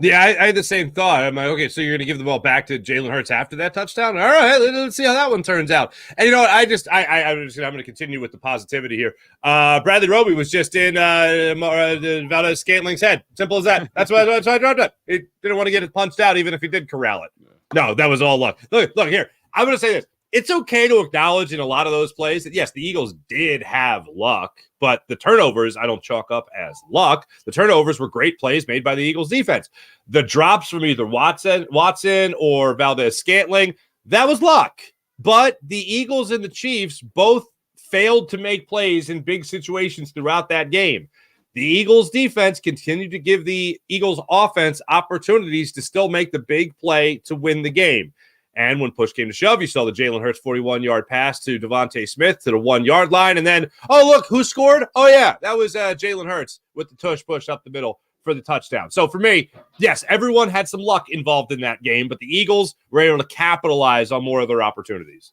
S6: Yeah, I had the same thought. I'm like, okay, so you're going to give the ball back to Jalen Hurts after that touchdown? All right, let's see how that one turns out. And you know what? I'm going to continue with the positivity here. Bradley Roby was just in Valdez-Scantling's head. Simple as that. That's why I dropped it. He didn't want to get it punched out, even if he did corral it. No, that was all luck. Look here. I'm going to say this. It's okay to acknowledge in a lot of those plays that, yes, the Eagles did have luck, but the turnovers I don't chalk up as luck. The turnovers were great plays made by the Eagles defense. The drops from either Watson or Valdez-Scantling, that was luck. But the Eagles and the Chiefs both failed to make plays in big situations throughout that game. The Eagles defense continued to give the Eagles offense opportunities to still make the big play to win the game. And when push came to shove, you saw the Jalen Hurts 41-yard pass to Devontae Smith to the 1-yard line. And then, oh, look, who scored? Oh, yeah, that was Jalen Hurts with the tush push up the middle for the touchdown. So for me, yes, everyone had some luck involved in that game, but the Eagles were able to capitalize on more of their opportunities.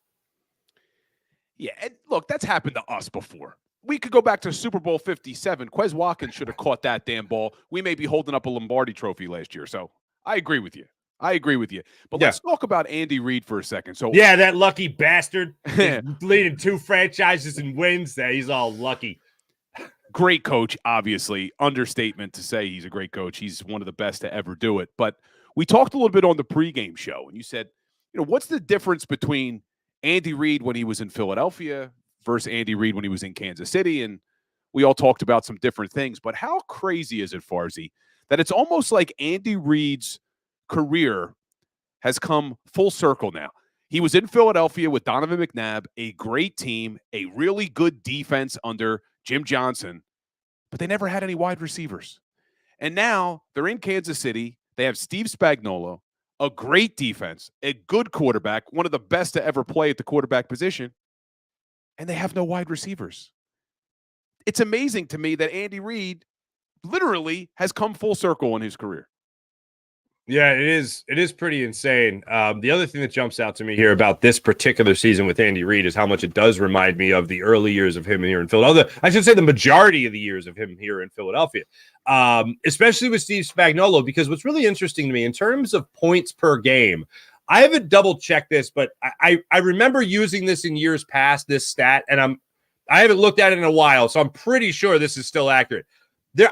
S2: Yeah, and look, that's happened to us before. We could go back to Super Bowl 57. Quez Watkins should have caught that damn ball. We may be holding up a Lombardi trophy last year. So I agree with you. But let's talk about Andy Reid for a second. So
S6: yeah, that lucky bastard. Leading 2 franchises in wins. He's all lucky.
S2: Great coach, obviously. Understatement to say he's a great coach. He's one of the best to ever do it. But we talked a little bit on the pregame show, and you said, what's the difference between Andy Reid when he was in Philadelphia versus Andy Reid when he was in Kansas City? And we all talked about some different things. But how crazy is it, Farzy, that it's almost like Andy Reid's career has come full circle now? He was in Philadelphia with Donovan McNabb, a great team, a really good defense under Jim Johnson, but they never had any wide receivers. And now they're in Kansas City. They have Steve Spagnuolo, a great defense, a good quarterback, one of the best to ever play at the quarterback position, and they have no wide receivers. It's amazing to me that Andy Reid literally has come full circle in his career.
S6: Yeah, it is pretty insane. The other thing that jumps out to me here about this particular season with Andy Reid is how much it does remind me of the early years of him here in Philadelphia. I should say the majority of the years of him here in Philadelphia, especially with Steve Spagnuolo, because what's really interesting to me in terms of points per game, I haven't double-checked this, but I remember using this in years past, this stat, and I haven't looked at it in a while, so I'm pretty sure this is still accurate.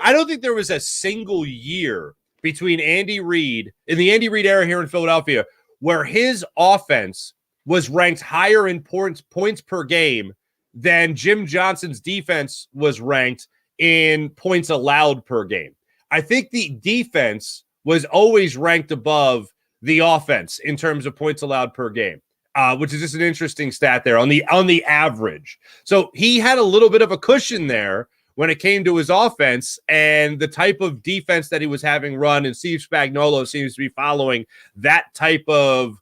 S6: I don't think there was a single year between Andy Reid, in the Andy Reid era here in Philadelphia, where his offense was ranked higher in points per game than Jim Johnson's defense was ranked in points allowed per game. I think the defense was always ranked above the offense in terms of points allowed per game, which is just an interesting stat there on the average. So he had a little bit of a cushion there when it came to his offense and the type of defense that he was having run, and Steve Spagnuolo seems to be following that type of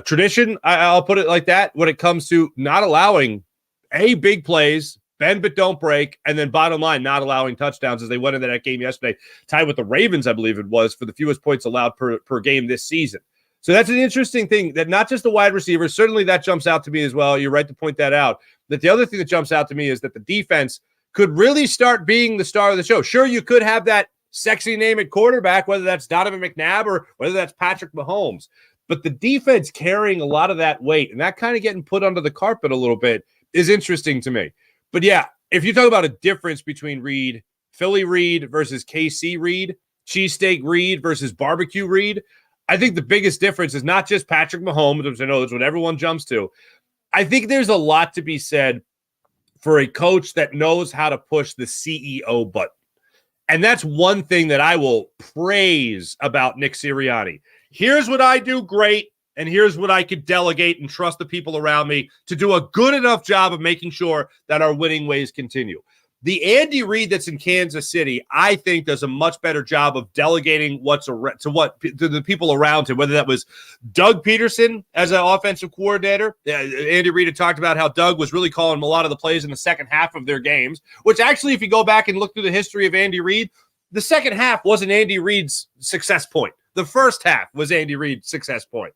S6: tradition, I'll put it like that, when it comes to not allowing big plays, bend but don't break, and then bottom line, not allowing touchdowns, as they went into that game yesterday, tied with the Ravens, I believe it was, for the fewest points allowed per game this season. So that's an interesting thing, that not just the wide receivers, certainly that jumps out to me as well. You're right to point that out. But the other thing that jumps out to me is that the defense could really start being the star of the show. Sure, you could have that sexy name at quarterback, whether that's Donovan McNabb or whether that's Patrick Mahomes. But the defense carrying a lot of that weight and that kind of getting put under the carpet a little bit is interesting to me. But yeah, if you talk about a difference between Reid, Philly Reid versus KC Reid, cheesesteak Reid versus barbecue Reid, I think the biggest difference is not just Patrick Mahomes, which I know is what everyone jumps to. I think there's a lot to be said for a coach that knows how to push the CEO button. And that's one thing that I will praise about Nick Sirianni. Here's what I do great, and here's what I could delegate and trust the people around me to do a good enough job of making sure that our winning ways continue. The Andy Reid that's in Kansas City, I think, does a much better job of delegating to the people around him, whether that was Doug Peterson as an offensive coordinator. Andy Reid had talked about how Doug was really calling a lot of the plays in the second half of their games, which actually, if you go back and look through the history of Andy Reid, the second half wasn't Andy Reid's success point. The first half was Andy Reid's success point.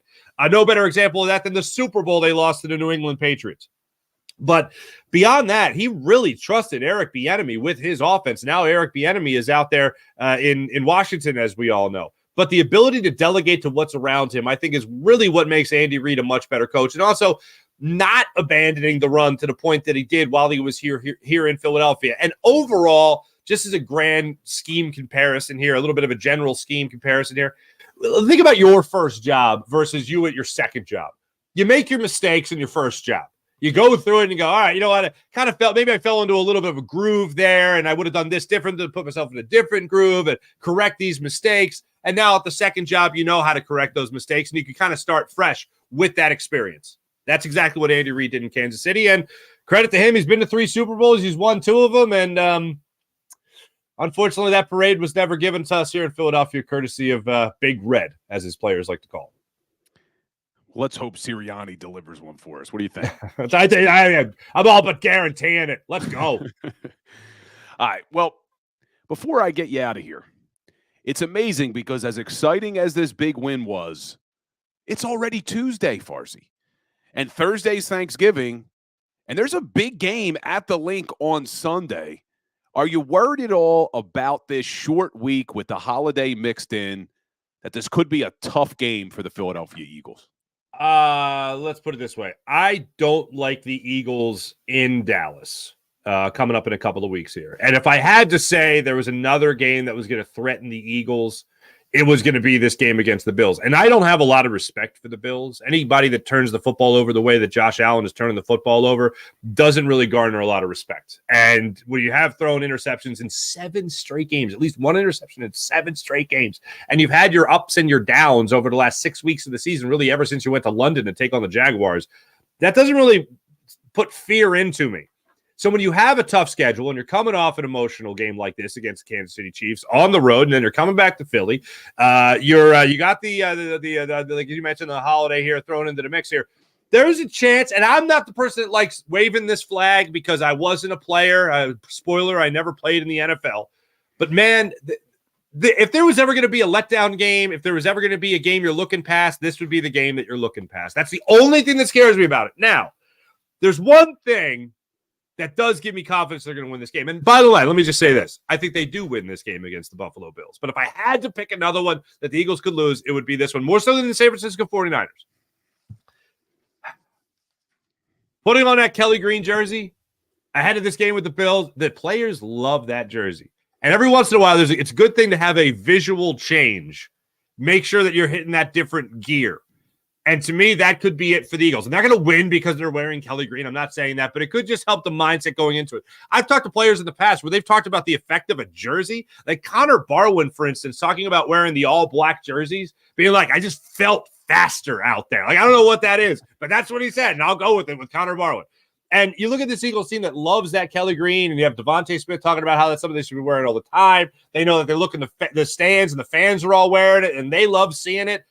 S6: No better example of that than the Super Bowl they lost to the New England Patriots. But beyond that, he really trusted Eric Bieniemy with his offense. Now Eric Bieniemy is out there in Washington, as we all know. But the ability to delegate to what's around him, I think, is really what makes Andy Reid a much better coach. And also not abandoning the run to the point that he did while he was here in Philadelphia. And overall, just as a grand scheme comparison here, a little bit of a general scheme comparison here, think about your first job versus you at your second job. You make your mistakes in your first job. You go through it and you go, all right, you know what? I kind of felt maybe I fell into a little bit of a groove there, and I would have done this different to put myself in a different groove and correct these mistakes. And now at the second job, you know how to correct those mistakes, and you can kind of start fresh with that experience. That's exactly what Andy Reid did in Kansas City. And credit to him, he's been to 3 Super Bowls. He's won 2 of them. And unfortunately, that parade was never given to us here in Philadelphia, courtesy of Big Red, as his players like to call him.
S2: Let's hope Sirianni delivers one for us. What do you think?
S6: I'm all but guaranteeing it. Let's go.
S2: All right. Well, before I get you out of here, it's amazing because as exciting as this big win was, it's already Tuesday, Farsi. And Thursday's Thanksgiving, and there's a big game at the Link on Sunday. Are you worried at all about this short week with the holiday mixed in, that this could be a tough game for the Philadelphia Eagles?
S6: Let's put it this way. I don't like the Eagles in Dallas coming up in a couple of weeks here. And if I had to say there was another game that was going to threaten the Eagles, it was going to be this game against the Bills. And I don't have a lot of respect for the Bills. Anybody that turns the football over the way that Josh Allen is turning the football over doesn't really garner a lot of respect. And when you have thrown interceptions in 7 straight games, at least one interception in 7 straight games, and you've had your ups and your downs over the last 6 weeks of the season, really ever since you went to London to take on the Jaguars, that doesn't really put fear into me. So when you have a tough schedule and you're coming off an emotional game like this against the Kansas City Chiefs on the road, and then you're coming back to Philly, you got the like you mentioned, the holiday here thrown into the mix here. There's a chance, and I'm not the person that likes waving this flag because I wasn't a player. Spoiler, I never played in the NFL. But man, if there was ever going to be a letdown game, if there was ever going to be a game you're looking past, this would be the game that you're looking past. That's the only thing that scares me about it. Now, there's one thing that does give me confidence they're going to win this game. And by the way, let me just say this. I think they do win this game against the Buffalo Bills. But if I had to pick another one that the Eagles could lose, it would be this one, more so than the San Francisco 49ers. Putting on that Kelly Green jersey ahead of this game with the Bills, the players love that jersey. And every once in a while, it's a good thing to have a visual change. Make sure that you're hitting that different gear. And to me, that could be it for the Eagles. And they're going to win because they're wearing Kelly Green. I'm not saying that, but it could just help the mindset going into it. I've talked to players in the past where they've talked about the effect of a jersey. Like Connor Barwin, for instance, talking about wearing the all-black jerseys, being like, I just felt faster out there. Like, I don't know what that is, but that's what he said, and I'll go with it with Connor Barwin. And you look at this Eagles team that loves that Kelly Green, and you have Devontae Smith talking about how that's something they should be wearing all the time. They know that they're looking at the stands, and the fans are all wearing it, and they love seeing it.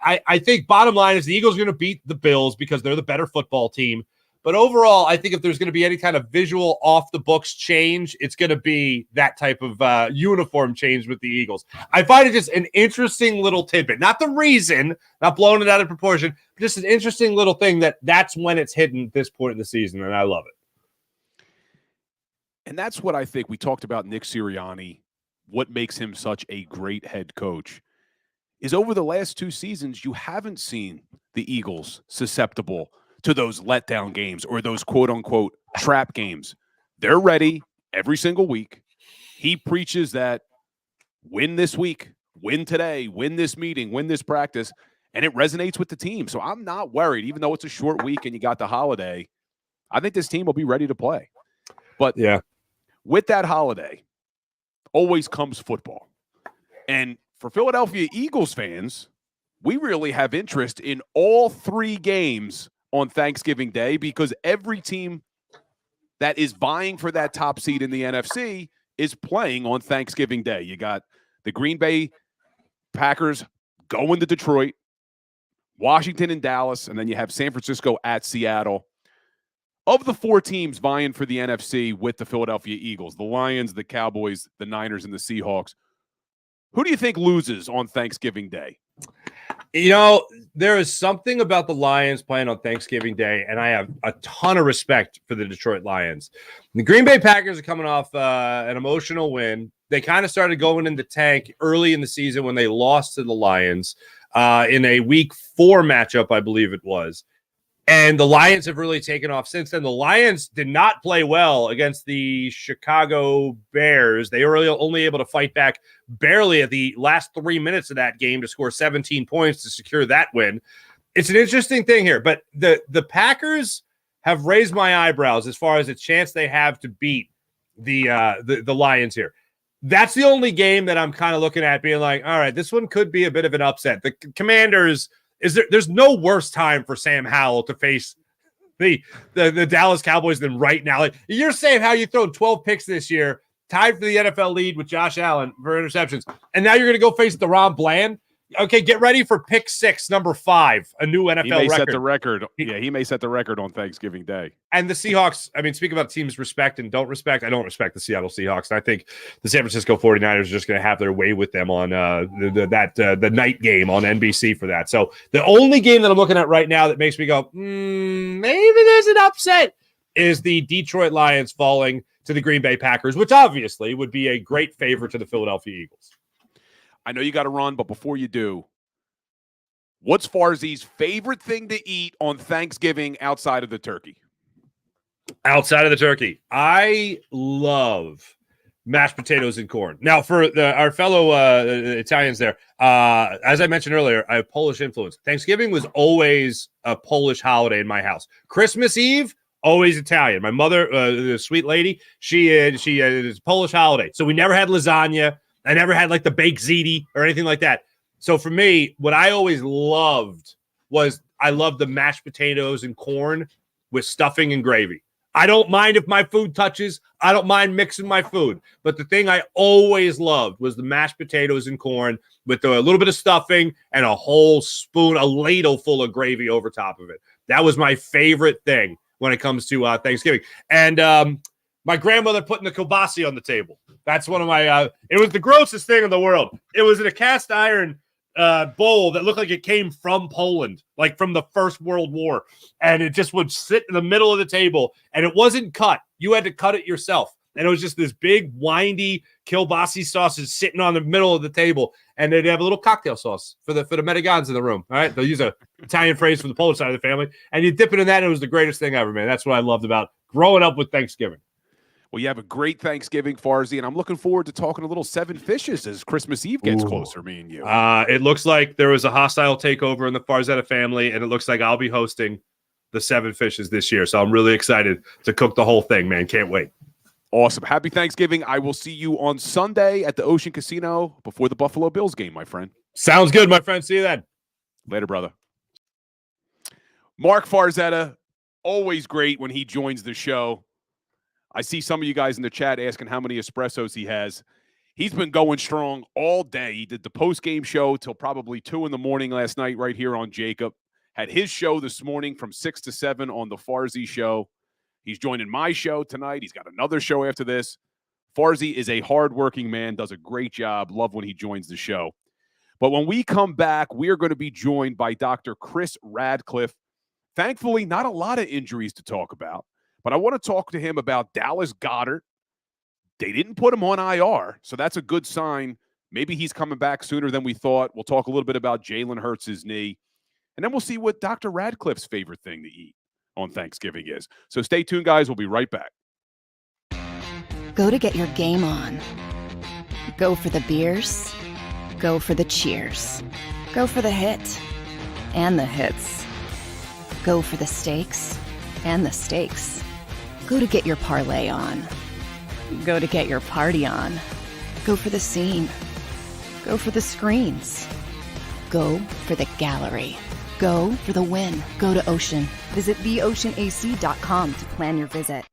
S6: I think bottom line is the Eagles are going to beat the Bills because they're the better football team. But overall, I think if there's going to be any kind of visual off-the-books change, it's going to be that type of uniform change with the Eagles. I find it just an interesting little tidbit. Not the reason, not blowing it out of proportion, but just an interesting little thing that's when it's hidden at this point in the season, and I love it.
S2: And that's what I think. We talked about Nick Sirianni, what makes him such a great head coach. Is over the last 2 seasons, you haven't seen the Eagles susceptible to those letdown games or those quote-unquote trap games. They're ready every single week. He preaches that win this week, win today, win this meeting, win this practice, and it resonates with the team. So I'm not worried, even though it's a short week and you got the holiday. I think this team will be ready to play. But
S6: yeah,
S2: with that holiday always comes football. And for Philadelphia Eagles fans, we really have interest in all 3 games on Thanksgiving Day because every team that is vying for that top seed in the NFC is playing on Thanksgiving Day. You got the Green Bay Packers going to Detroit, Washington and Dallas, and then you have San Francisco at Seattle. Of the 4 teams vying for the NFC with the Philadelphia Eagles, the Lions, the Cowboys, the Niners, and the Seahawks, who do you think loses on Thanksgiving Day?
S6: You know, there is something about the Lions playing on Thanksgiving Day, and I have a ton of respect for the Detroit Lions. The Green Bay Packers are coming off an emotional win. They kind of started going in the tank early in the season when they lost to the Lions in a Week 4 matchup, I believe it was. And the Lions have really taken off since then. The Lions did not play well against the Chicago Bears. They were only able to fight back barely at the last 3 minutes of that game to score 17 points to secure that win. It's an interesting thing here, but the Packers have raised my eyebrows as far as the chance they have to beat the Lions here. That's the only game that I'm kind of looking at being like, all right, this one could be a bit of an upset. The Commanders... There's no worse time for Sam Howell to face the Dallas Cowboys than right now. Like, you're saying how you thrown 12 picks this year, tied for the NFL lead with Josh Allen for interceptions, and now you're going to go face DeRon Bland? Okay, get ready for pick 6, number 5, a new NFL record.
S2: He may set the record. Yeah, he may set the record on Thanksgiving Day.
S6: And the Seahawks, I mean, speaking about teams respect and don't respect, I don't respect the Seattle Seahawks. And I think the San Francisco 49ers are just going to have their way with them on the night game on NBC for that. So the only game that I'm looking at right now that makes me go, maybe there's an upset is the Detroit Lions falling to the Green Bay Packers, which obviously would be a great favor to the Philadelphia Eagles.
S2: I know you got to run, but before you do, what's Farzi's favorite thing to eat on Thanksgiving outside of the turkey?
S6: Outside of the turkey, I love mashed potatoes and corn. Now, for our fellow Italians there, as I mentioned earlier, I have Polish influence. Thanksgiving was always a Polish holiday in my house. Christmas Eve, always Italian. My mother, the sweet lady, she is Polish holiday. So we never had lasagna. I never had like the baked ziti or anything like that. So for me, what I always loved was I loved the mashed potatoes and corn with stuffing and gravy. I don't mind if my food touches. I don't mind mixing my food. But the thing I always loved was the mashed potatoes and corn with a little bit of stuffing and a whole spoon, a ladle full of gravy over top of it. That was my favorite thing when it comes to Thanksgiving. And my grandmother putting the kielbasa on the table. That's one of my, it was the grossest thing in the world. It was in a cast iron bowl that looked like it came from Poland, like from the First World War. And it just would sit in the middle of the table and it wasn't cut. You had to cut it yourself. And it was just this big, windy kielbasa sausage sitting on the middle of the table. And they'd have a little cocktail sauce for the Medigans in the room. All right. They'll use an Italian phrase from the Polish side of the family. And you dip it in that. And it was the greatest thing ever, man. That's what I loved about growing up with Thanksgiving.
S2: Well, you have a great Thanksgiving, Farzi, and I'm looking forward to talking a little Seven Fishes as Christmas Eve gets closer, me and you.
S6: It looks like there was a hostile takeover in the Farzetta family, and it looks like I'll be hosting the Seven Fishes this year. So I'm really excited to cook the whole thing, man. Can't wait.
S2: Awesome. Happy Thanksgiving. I will see you on Sunday at the Ocean Casino before the Buffalo Bills game, my friend.
S6: Sounds good, my friend. See you then.
S2: Later, brother. Mark Farzetta, always great when he joins the show. I see some of you guys in the chat asking how many espressos he has. He's been going strong all day. He did the post-game show till probably 2 in the morning last night right here on JAKIB. Had his show this morning from 6 to 7 on the Farzi show. He's joining my show tonight. He's got another show after this. Farzi is a hardworking man, does a great job. Love when he joins the show. But when we come back, we are going to be joined by Dr. Chris Radcliffe. Thankfully, not a lot of injuries to talk about. But I want to talk to him about Dallas Goedert. They didn't put him on IR, so that's a good sign. Maybe he's coming back sooner than we thought. We'll talk a little bit about Jalen Hurts' knee. And then we'll see what Dr. Radcliffe's favorite thing to eat on Thanksgiving is. So stay tuned, guys. We'll be right back.
S1: Go to get your game on. Go for the beers. Go for the cheers. Go for the hit and the hits. Go for the stakes and the stakes. Go to get your parlay on. Go to get your party on. Go for the scene. Go for the screens. Go for the gallery. Go for the win. Go to Ocean. Visit theoceanac.com to plan your visit.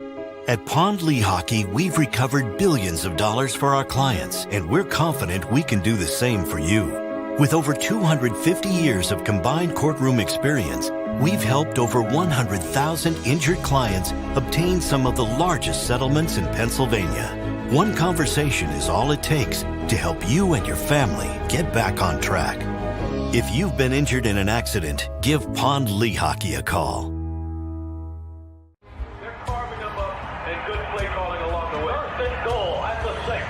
S3: At Pond Lehocky, we've recovered billions of dollars for our clients, and we're confident we can do the same for you. With over 250 years of combined courtroom experience, we've helped over 100,000 injured clients obtain some of the largest settlements in Pennsylvania. One conversation is all it takes to help you and your family get back on track. If you've been injured in an accident, give Pond Lehocky a call.
S4: They're carving them up and good play calling along the way. First and goal at the 6.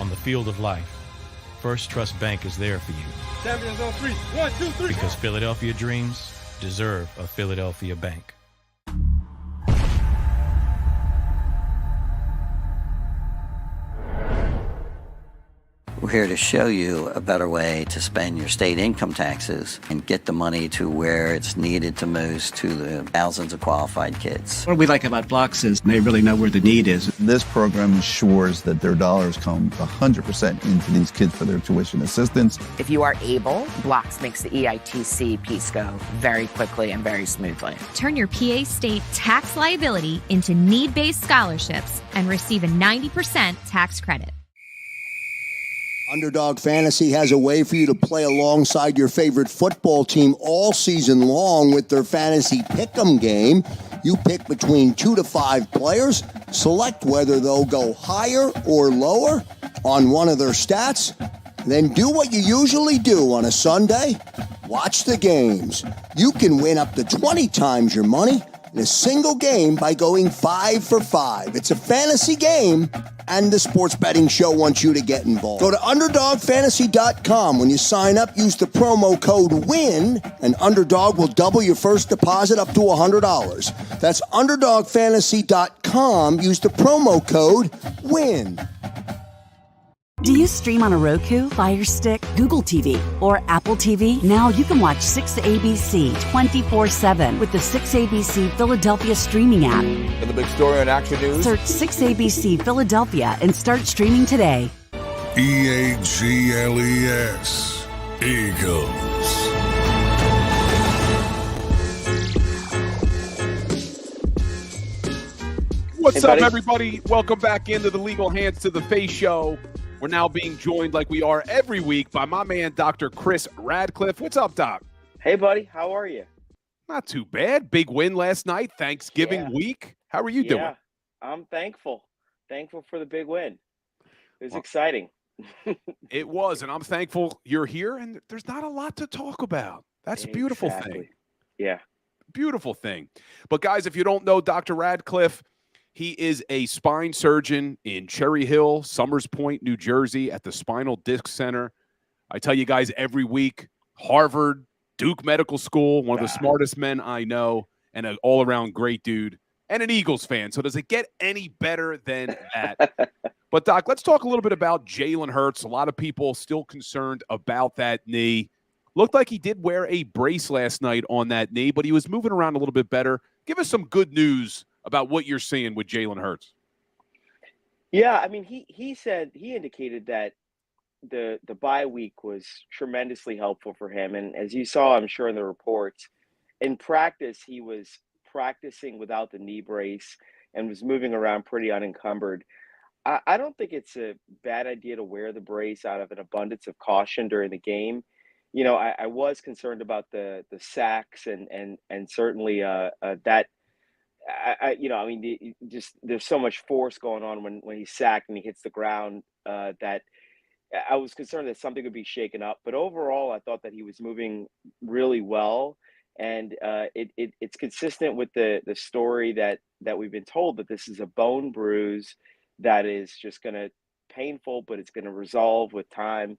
S5: On the field of life, First Trust Bank is there for you.
S16: Champions on 3. 1, 2, 3.
S5: Because Philadelphia dreams deserve a Philadelphia bank.
S7: We're here to show you a better way to spend your state income taxes and get the money to where it's needed to most to the thousands of qualified kids.
S8: What we like about Blocks is they really know where the need is.
S9: This program ensures that their dollars come 100% into these kids for their tuition assistance.
S10: If you are able, Blocks makes the EITC piece go very quickly and very smoothly.
S11: Turn your PA State tax liability into need-based scholarships and receive a 90% tax credit.
S12: Underdog Fantasy has a way for you to play alongside your favorite football team all season long with their fantasy pick'em game. You pick between 2 to 5 players, select whether they'll go higher or lower on one of their stats, then do what you usually do on a Sunday. Watch the games. You can win up to 20 times your money in a single game by going 5 for 5. It's a fantasy game, and the Sports Betting Show wants you to get involved. Go to UnderdogFantasy.com. When you sign up, use the promo code WIN, and Underdog will double your first deposit up to $100. That's UnderdogFantasy.com. Use the promo code WIN.
S13: Do you stream on a Roku, Fire Stick, Google TV, or Apple TV? Now you can watch 6ABC 24/7 with the 6ABC Philadelphia streaming app.
S14: For the big story on Action News,
S13: Search 6ABC Philadelphia and start streaming today.
S15: EAGLES. Eagles.
S2: What's up, everybody? Welcome back into the Legal Hands to the Face show. We're now being joined, like we are every week, by my man, Dr. Chris Radcliffe. What's up, Doc?
S17: Hey, buddy. How are you?
S2: Not too bad. Big win last night, Thanksgiving week. How are you doing?
S17: I'm thankful. Thankful for the big win. It was exciting.
S2: It was, and I'm thankful you're here, and there's not a lot to talk about. That's a beautiful thing.
S17: Yeah.
S2: Beautiful thing. But, guys, if you don't know Dr. Radcliffe, he is a spine surgeon in Cherry Hill, Summers Point, New Jersey, at the Spinal Disc Center. I tell you guys every week, Harvard, Duke Medical School, one of the smartest men I know, and an all-around great dude, and an Eagles fan. So does it get any better than that? But, Doc, let's talk a little bit about Jalen Hurts. A lot of people still concerned about that knee. Looked like he did wear a brace last night on that knee, but he was moving around a little bit better. Give us some good news about what you're seeing with Jalen Hurts.
S17: Yeah, I mean, he indicated that the bye week was tremendously helpful for him. And as you saw, I'm sure in the reports, in practice, he was practicing without the knee brace and was moving around pretty unencumbered. I don't think it's a bad idea to wear the brace out of an abundance of caution during the game. You know, I was concerned about the sacks and certainly that. Just there's so much force going on when he's sacked and he hits the ground that I was concerned that something would be shaken up. But overall, I thought that he was moving really well, and it's consistent with the story that we've been told, that this is a bone bruise that is just going to painful, but it's going to resolve with time.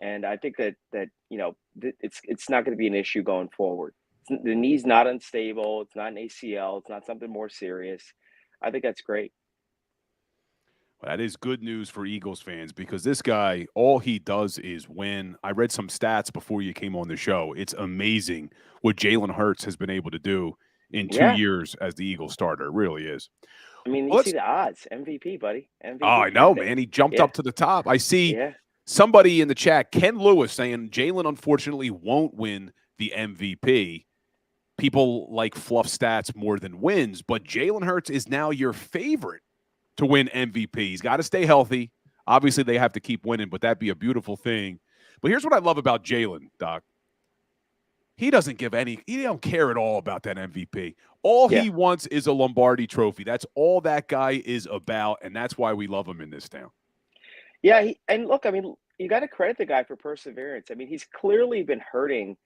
S17: And I think that it's not going to be an issue going forward. The knee's not unstable. It's not an ACL. It's not something more serious. I think that's great.
S2: Well, that is good news for Eagles fans, because this guy, all he does is win. I read some stats before you came on the show. It's amazing what Jalen Hurts has been able to do in 2 years as the Eagles starter. It really is.
S17: I mean, you
S2: Well,
S17: see the odds. MVP, buddy.
S2: oh,
S17: MVP
S2: I know,
S17: candidate.
S2: man. He jumped
S17: Yeah.
S2: up to the top. I see
S17: Yeah.
S2: somebody in the chat, Ken Lewis, saying Jalen unfortunately won't win the MVP. People like fluff stats more than wins, but Jalen Hurts is now your favorite to win MVP. He's got to stay healthy. Obviously, they have to keep winning, but that'd be a beautiful thing. But here's what I love about Jalen, Doc. He don't care at all about that MVP. All he wants is a Lombardi trophy. That's all that guy is about, and that's why we love him in this town.
S17: Yeah, and look, I mean, you got to credit the guy for perseverance. I mean, he's clearly been hurting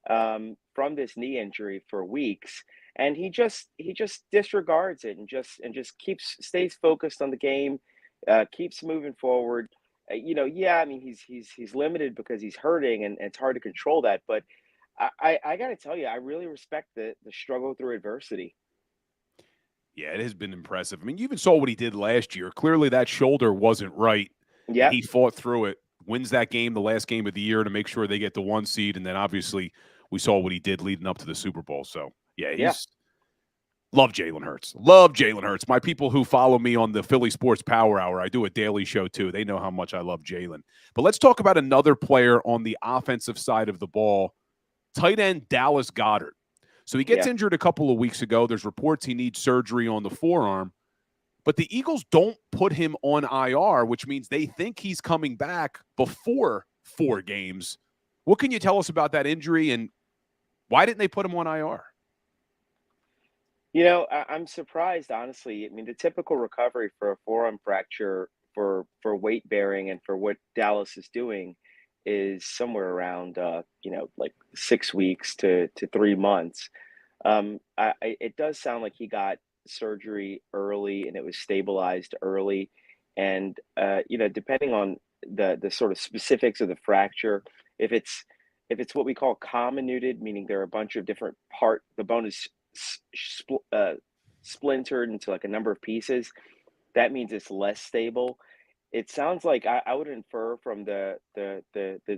S17: from this knee injury for weeks, and he just disregards it and just stays focused on the game, keeps moving forward. I mean, he's limited because he's hurting, and it's hard to control that. But I got to tell you, I really respect the struggle through adversity.
S2: Yeah, it has been impressive. I mean, you even saw what he did last year. Clearly, that shoulder wasn't right.
S17: Yeah,
S2: he fought through it, wins that game, the last game of the year, to make sure they get the 1 seed. And then obviously we saw what he did leading up to the Super Bowl. So, love Jalen Hurts. Love Jalen Hurts. My people who follow me on the Philly Sports Power Hour, I do a daily show too. They know how much I love Jalen. But let's talk about another player on the offensive side of the ball, tight end Dallas Goedert. So he gets injured a couple of weeks ago. There's reports he needs surgery on the forearm. But the Eagles don't put him on IR, which means they think he's coming back before 4 games. What can you tell us about that injury, and why didn't they put him on IR?
S17: I'm surprised, honestly. I mean, the typical recovery for a forearm fracture for weight bearing and for what Dallas is doing is somewhere around, like 6 weeks to 3 months. It does sound like he got surgery early and it was stabilized early. And, depending on the sort of specifics of the fracture, if it's what we call comminuted, meaning there are a bunch of different the bone is splintered into like a number of pieces, that means it's less stable. It sounds like I would infer from the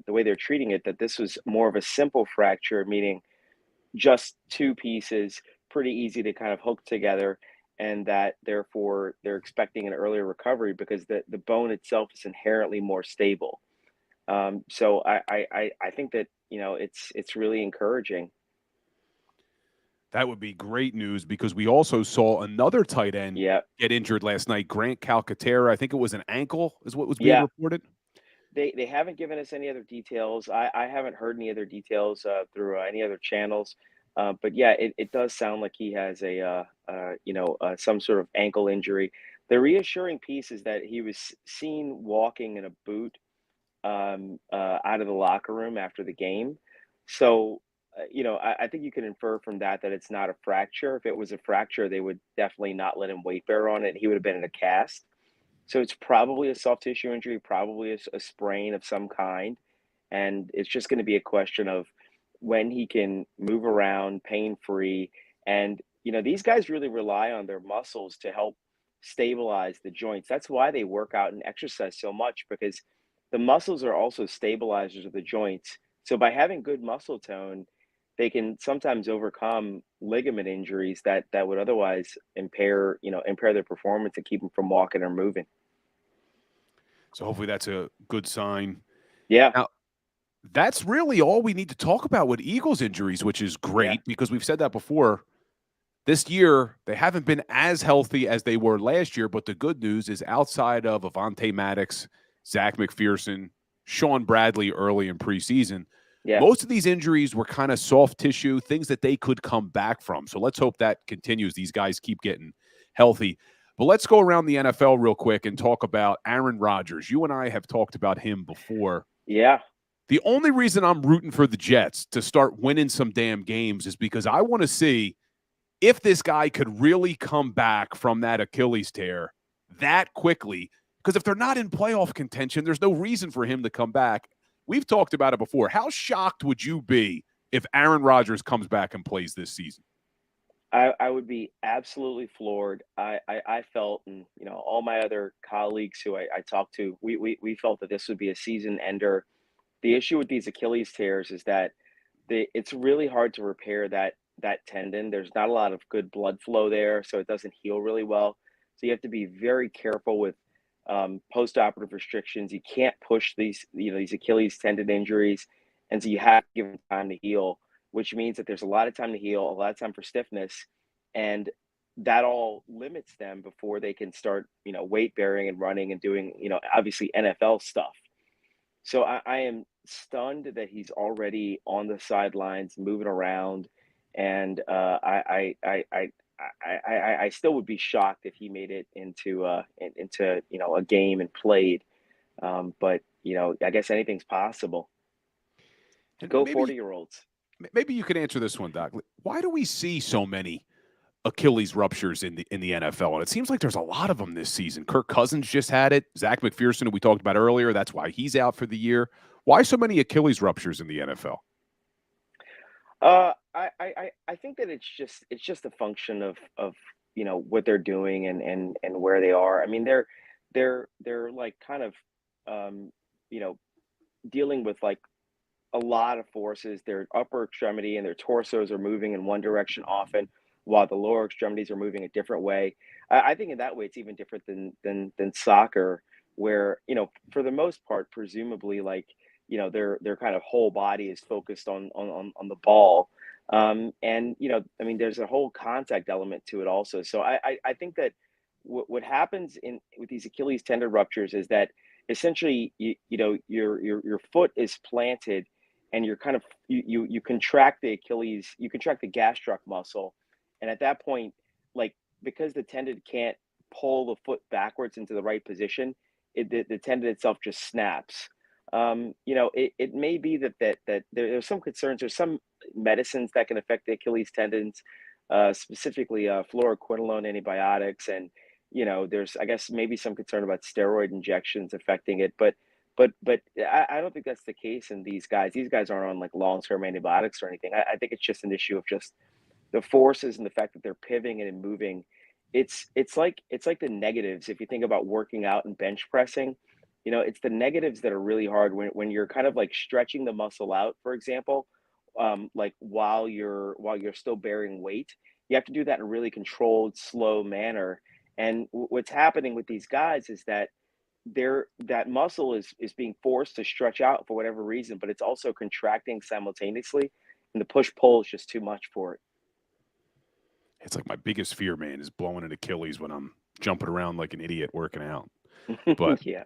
S17: way they're treating it that this was more of a simple fracture, meaning just 2 pieces, pretty easy to kind of hook together, and that therefore they're expecting an earlier recovery because the bone itself is inherently more stable. So I think that it's really encouraging.
S2: That would be great news because we also saw another tight end get injured last night, Grant Calcaterra. I think it was an ankle is what was being reported.
S17: They haven't given us any other details. I haven't heard any other details through any other channels. But yeah, it does sound like he has some sort of ankle injury. The reassuring piece is that he was seen walking in a boot out of the locker room after the game. So, I think you can infer from that it's not a fracture. If it was a fracture, they would definitely not let him weight bear on it. He would have been in a cast. So it's probably a soft tissue injury, probably a sprain of some kind. And it's just going to be a question of when he can move around pain-free. And, these guys really rely on their muscles to help stabilize the joints. That's why they work out and exercise so much, because the muscles are also stabilizers of the joints. So by having good muscle tone, they can sometimes overcome ligament injuries that would otherwise impair their performance and keep them from walking or moving.
S2: So hopefully that's a good sign.
S17: Yeah.
S2: Now, that's really all we need to talk about with Eagles injuries, which is great because we've said that before. This year, they haven't been as healthy as they were last year, but the good news is outside of Avonte Maddox, Zach McPherson, Sean Bradley early in preseason, most of these injuries were kind of soft tissue, things that they could come back from. So let's hope that continues. These guys keep getting healthy. But let's go around the NFL real quick and talk about Aaron Rodgers. You and I have talked about him before.
S17: Yeah.
S2: The only reason I'm rooting for the Jets to start winning some damn games is because I want to see if this guy could really come back from that Achilles tear that quickly. Because if they're not in playoff contention, there's no reason for him to come back. We've talked about it before. How shocked would you be if Aaron Rodgers comes back and plays this season?
S17: I would be absolutely floored. I felt, and all my other colleagues who I talked to, we felt that this would be a season ender. The issue with these Achilles tears is that it's really hard to repair that tendon. There's not a lot of good blood flow there, so it doesn't heal really well. So you have to be very careful with post-operative restrictions. You can't push these Achilles tendon injuries, and so you have to give them time to heal, which means that there's a lot of time to heal, a lot of time for stiffness, and that all limits them before they can start, weight bearing and running and doing, obviously NFL stuff. So I am stunned that he's already on the sidelines, moving around, and I still would be shocked if he made it into a game and played. But I guess anything's possible.
S2: And
S17: Go
S2: maybe
S17: 40-year-olds.
S2: maybe you could answer this one, Doc. Why do we see so many Achilles ruptures in the NFL? And it seems like there's a lot of them this season. Kirk Cousins just had it. Zach McPherson, who we talked about earlier, that's why he's out for the year. Why so many Achilles ruptures in the NFL?
S17: I think that it's just a function of what they're doing and where they are. I mean, they're like kind of dealing with like a lot of forces. Their upper extremity and their torsos are moving in one direction often, while the lower extremities are moving a different way. I think in that way it's even different than soccer, where for the most part, presumably, like their kind of whole body is focused on the ball. And I mean, there's a whole contact element to it also. So I think that what happens with these Achilles tendon ruptures is that essentially your foot is planted, and you're kind of you contract the Achilles, you contract the gastroc muscle, and at that point, like, because the tendon can't pull the foot backwards into the right position, the tendon itself just snaps. It may be that there's some concerns. There's some medicines that can affect the Achilles tendons, specifically fluoroquinolone antibiotics, and there's, I guess, maybe some concern about steroid injections affecting it. But I don't think that's the case in these guys. These guys aren't on like long-term antibiotics or anything. I think it's just an issue of just the forces and the fact that they're pivoting and moving. It's like the negatives. If you think about working out and bench pressing, it's the negatives that are really hard when you're kind of like stretching the muscle out, for example, like while you're still bearing weight. You have to do that in a really controlled, slow manner. And what's happening with these guys is that that muscle is being forced to stretch out for whatever reason, but it's also contracting simultaneously, and the push pull is just too much for it.
S2: It's like my biggest fear, man, is blowing an Achilles when I'm jumping around like an idiot working out. But
S17: yeah.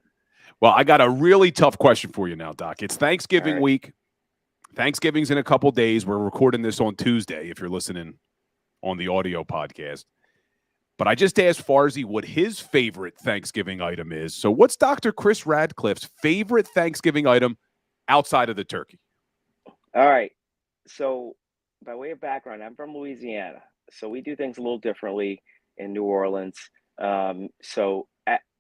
S2: Well, I got a really tough question for you now, Doc. It's Thanksgiving week. Thanksgiving's in a couple days. We're recording this on Tuesday if you're listening on the audio podcast. But I just asked Farzy what his favorite Thanksgiving item is. So what's Dr. Chris Radcliffe's favorite Thanksgiving item outside of the turkey?
S17: All right. So by way of background, I'm from Louisiana. So we do things a little differently in New Orleans.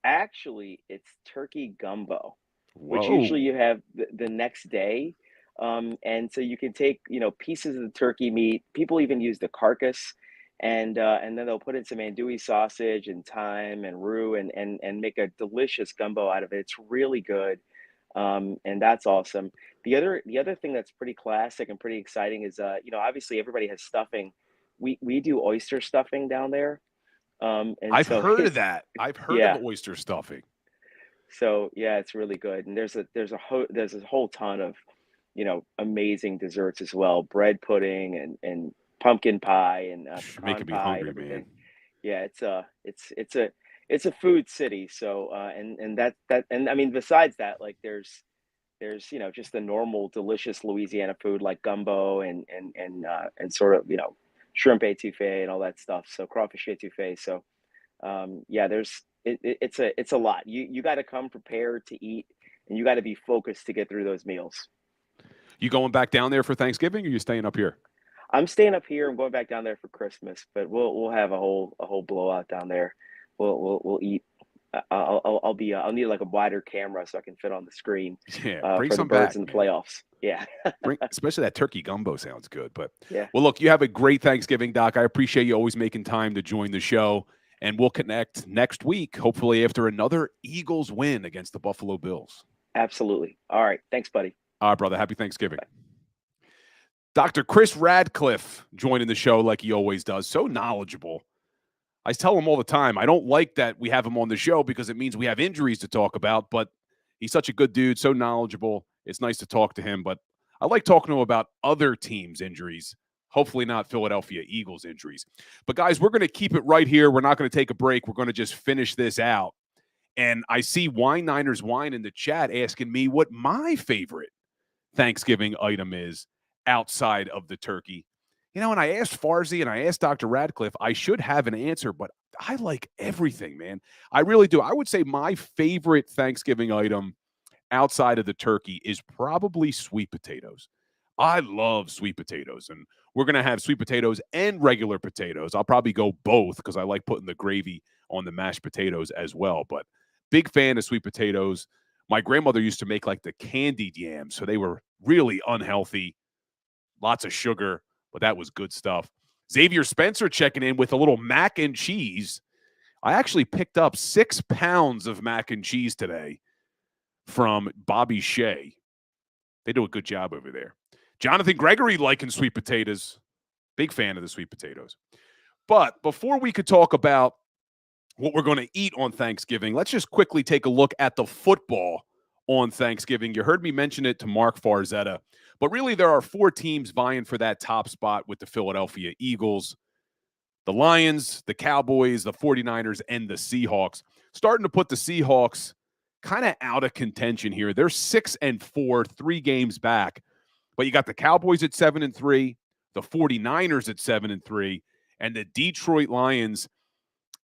S17: Actually, it's turkey gumbo, which usually you have the next day. And so you can take, pieces of the turkey meat. People even use the carcass, and then they'll put in some andouille sausage and thyme and roux and make a delicious gumbo out of it. It's really good. And that's awesome. The other thing that's pretty classic and pretty exciting is, obviously everybody has stuffing. We do oyster stuffing down there. And
S2: I've heard of that. I've heard of oyster stuffing.
S17: So yeah, it's really good. And there's a whole ton of, amazing desserts as well. Bread pudding and pumpkin pie and
S2: making me hungry, man.
S17: Yeah, it's a food city. So and I mean, besides that, like there's just the normal delicious Louisiana food like gumbo and sort of shrimp etouffee and all that stuff. So crawfish etouffee. So it's a lot. You got to come prepared to eat, and you got to be focused to get through those meals.
S2: You going back down there for Thanksgiving, or you staying up here?
S17: I'm staying up here. I'm going back down there for Christmas, but we'll have a whole blowout down there. We'll eat. I'll need like a wider camera so I can fit on the screen.
S2: Yeah, bring
S17: for
S2: some
S17: the birds
S2: back
S17: in the
S2: man.
S17: playoffs. Yeah,
S2: especially that turkey gumbo sounds good. But
S17: yeah.
S2: Well, look, you have a great Thanksgiving, Doc. I appreciate you always making time to join the show, and we'll connect next week, hopefully after another Eagles win against the Buffalo Bills.
S17: Absolutely. All right, thanks, buddy.
S2: All right, brother. Happy Thanksgiving.
S17: Bye.
S2: Dr. Chris Radcliffe joining the show like he always does. So knowledgeable I tell him all the time, I don't like that we have him on the show because it means we have injuries to talk about, but he's such a good dude, so knowledgeable. It's nice to talk to him, but I like talking to him about other teams' injuries, hopefully not Philadelphia Eagles injuries. But, guys, we're going to keep it right here. We're not going to take a break. We're going to just finish this out. And I see Wine Niners Wine in the chat asking me what my favorite Thanksgiving item is outside of the turkey. You know, and I asked Farzy and I asked Dr. Radcliffe, I should have an answer, but I like everything, man. I really do. I would say my favorite Thanksgiving item outside of the turkey is probably sweet potatoes. I love sweet potatoes, and we're going to have sweet potatoes and regular potatoes. I'll probably go both because I like putting the gravy on the mashed potatoes as well, but big fan of sweet potatoes. My grandmother used to make like the candied yams, so they were really unhealthy, lots of sugar, but that was good stuff. Xavier Spencer checking in with a little mac and cheese. I actually picked up 6 pounds of mac and cheese today from Bobby Shea. They do a good job over there. Jonathan Gregory liking sweet potatoes. Big fan of the sweet potatoes. But before we could talk about what we're going to eat on Thanksgiving, let's just quickly take a look at the football on Thanksgiving. You heard me mention it to Mark Farzetta, but really there are 4 teams vying for that top spot with the Philadelphia Eagles, the Lions, the Cowboys, the 49ers, and the Seahawks. Starting to put the Seahawks kind of out of contention here. They're 6-4, 3 games back, but you got the Cowboys at 7-3, the 49ers at 7-3, and the Detroit Lions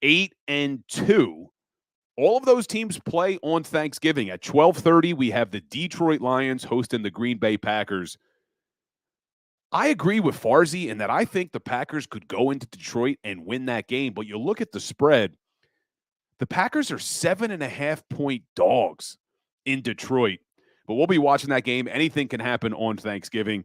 S2: 8-2. All of those teams play on Thanksgiving. At 12:30, we have the Detroit Lions hosting the Green Bay Packers. I agree with Farzy in that I think the Packers could go into Detroit and win that game, but you look at the spread, the Packers are 7.5-point dogs in Detroit. But we'll be watching that game. Anything can happen on Thanksgiving.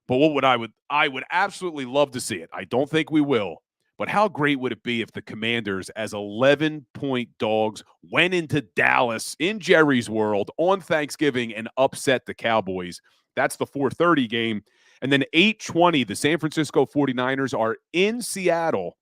S2: But I would absolutely love to see it. I don't think we will. But how great would it be if the Commanders, as 11-point dogs, went into Dallas in Jerry's World on Thanksgiving and upset the Cowboys? That's the 4:30 game. And then 8:20, the San Francisco 49ers are in Seattle.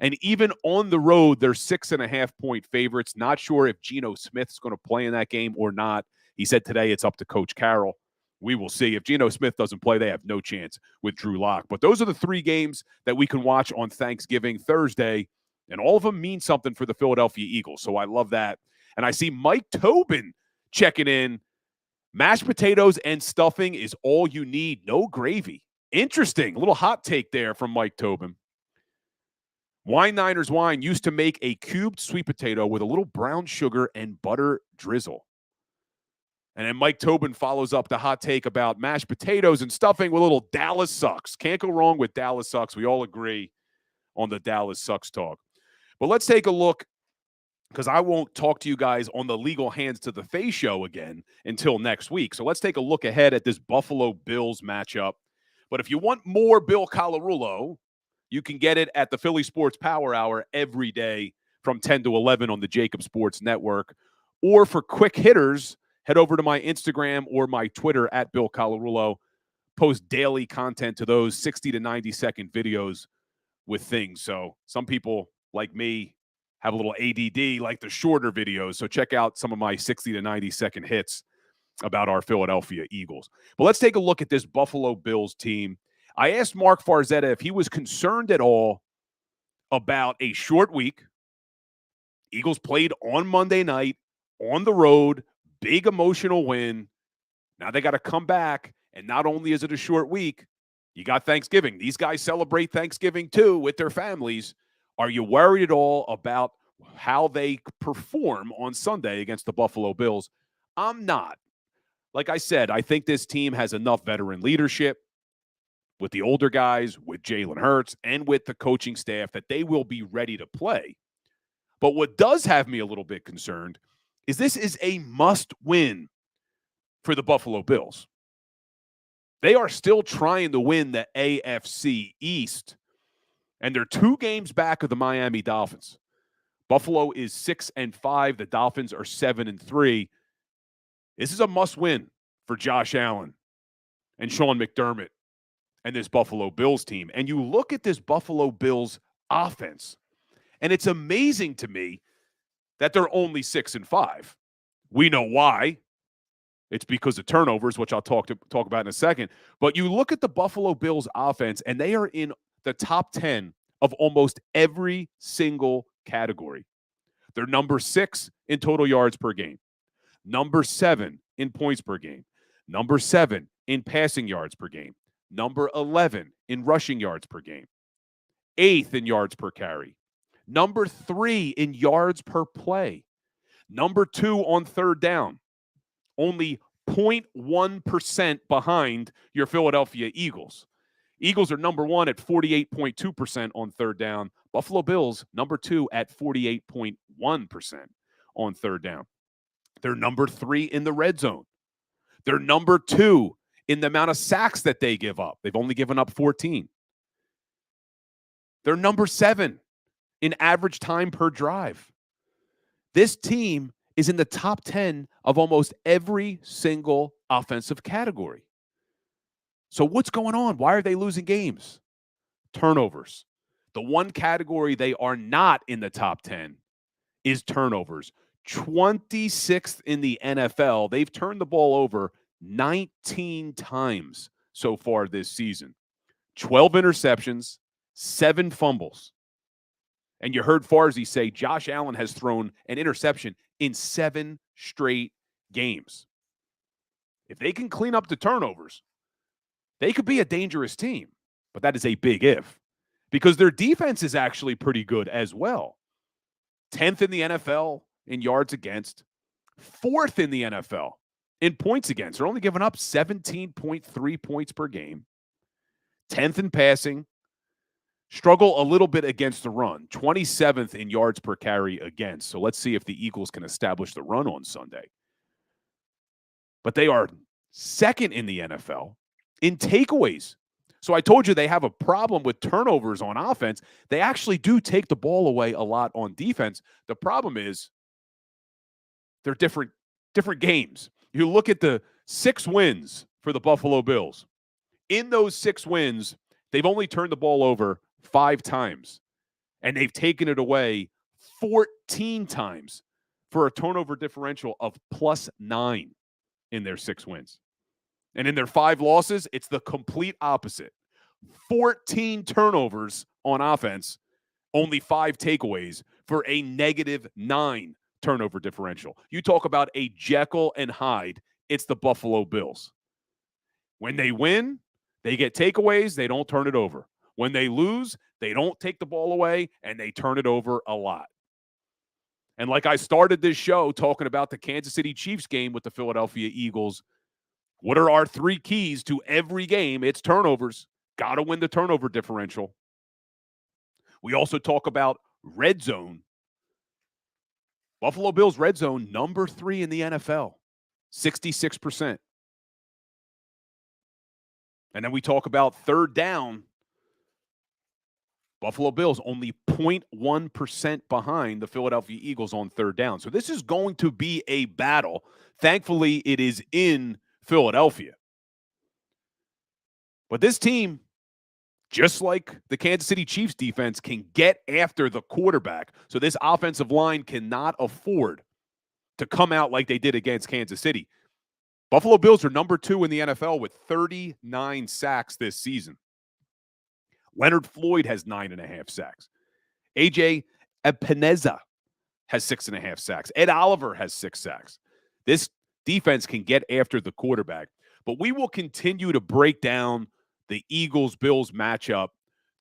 S2: And even on the road, they're 6.5-point favorites. Not sure if Geno Smith's going to play in that game or not. He said today it's up to Coach Carroll. We will see. If Geno Smith doesn't play, they have no chance with Drew Lock. But those are the 3 games that we can watch on Thanksgiving Thursday, and all of them mean something for the Philadelphia Eagles. So I love that. And I see Mike Tobin checking in. Mashed potatoes and stuffing is all you need. No gravy. Interesting. A little hot take there from Mike Tobin. Wine Niners Wine used to make a cubed sweet potato with a little brown sugar and butter drizzle. And then Mike Tobin follows up the hot take about mashed potatoes and stuffing with a little Dallas sucks. Can't go wrong with Dallas sucks. We all agree on the Dallas sucks talk. But let's take a look, because I won't talk to you guys on the Legal Hands to the Face show again until next week. So let's take a look ahead at this Buffalo Bills matchup. But if you want more Bill Colarulo, you can get it at the Philly Sports Power Hour every day from 10 to 11 on the JAKIB Sports Network. Or for quick hitters, head over to my Instagram or my Twitter at Bill Colarulo. Post daily content to those 60 to 90-second videos with things. So some people, like me, have a little ADD, like the shorter videos. So check out some of my 60 to 90-second hits about our Philadelphia Eagles. But let's take a look at this Buffalo Bills team. I asked Mark Farzetta if he was concerned at all about a short week. Eagles played on Monday night, on the road, big emotional win. Now they got to come back, and not only is it a short week, you got Thanksgiving. These guys celebrate Thanksgiving too with their families. Are you worried at all about how they perform on Sunday against the Buffalo Bills? I'm not. Like I said, I think this team has enough veteran leadership with the older guys, with Jalen Hurts, and with the coaching staff that they will be ready to play. But what does have me a little bit concerned is this is a must-win for the Buffalo Bills. They are still trying to win the AFC East, and they're 2 games back of the Miami Dolphins. Buffalo is 6-5. The Dolphins are 7-3. This is a must-win for Josh Allen and Sean McDermott and this Buffalo Bills team. And you look at this Buffalo Bills offense, And it's amazing to me that they're only 6-5. We know why. It's because of turnovers, which I'll talk about in a second. But you look at the Buffalo Bills offense, and they are in the top 10 of almost every single category. They're number 6 in total yards per game, number 7 in points per game, number 7 in passing yards per game, number 11 in rushing yards per game, 8th in yards per carry, number 3 in yards per play, number 2 on third down, only 0.1% behind your Philadelphia Eagles. Eagles are number 1 at 48.2% on third down. Buffalo Bills, number 2 at 48.1% on third down. They're number 3 in the red zone. They're number 2 in the amount of sacks that they give up. They've only given up 14. They're number 7 in average time per drive. This team is in the top 10 of almost every single offensive category. So what's going on? Why are they losing games? Turnovers. The one category they are not in the top 10 is turnovers. 26th in the NFL. They've turned the ball over 19 times so far this season. 12 interceptions, 7 fumbles. And you heard Farzy say Josh Allen has thrown an interception in 7 straight games. If they can clean up the turnovers, they could be a dangerous team. But that is a big if, because their defense is actually pretty good as well. 10th in the NFL in yards against, 4th in the NFL in points against. They're only giving up 17.3 points per game. 10th in passing. Struggle a little bit against the run. 27th in yards per carry against. So let's see if the Eagles can establish the run on Sunday. But they are 2nd in the NFL in takeaways. So I told you they have a problem with turnovers on offense. They actually do take the ball away a lot on defense. The problem is they're different games. You look at the 6 wins for the Buffalo Bills. In those 6 wins, they've only turned the ball over 5 times, and they've taken it away 14 times for a turnover differential of +9 in their 6 wins. And in their 5 losses, it's the complete opposite. 14 turnovers on offense, only 5 takeaways for a -9 turnover differential. You talk about a Jekyll and Hyde, it's the Buffalo Bills. When they win, they get takeaways, they don't turn it over. When they lose, they don't take the ball away, and they turn it over a lot. And like I started this show talking about the Kansas City Chiefs game with the Philadelphia Eagles, what are our 3 keys to every game? It's turnovers. Got to win the turnover differential. We also talk about red zone. Buffalo Bills red zone, number 3 in the NFL, 66%. And then we talk about third down. Buffalo Bills only 0.1% behind the Philadelphia Eagles on third down. So this is going to be a battle. Thankfully, it is in Philadelphia. But this team, just like the Kansas City Chiefs defense, can get after the quarterback. So this offensive line cannot afford to come out like they did against Kansas City. Buffalo Bills are number 2 in the NFL with 39 sacks this season. Leonard Floyd has 9.5 sacks. A.J. Epineza has 6.5 sacks. Ed Oliver has 6 sacks. This defense can get after the quarterback. But we will continue to break down the Eagles-Bills matchup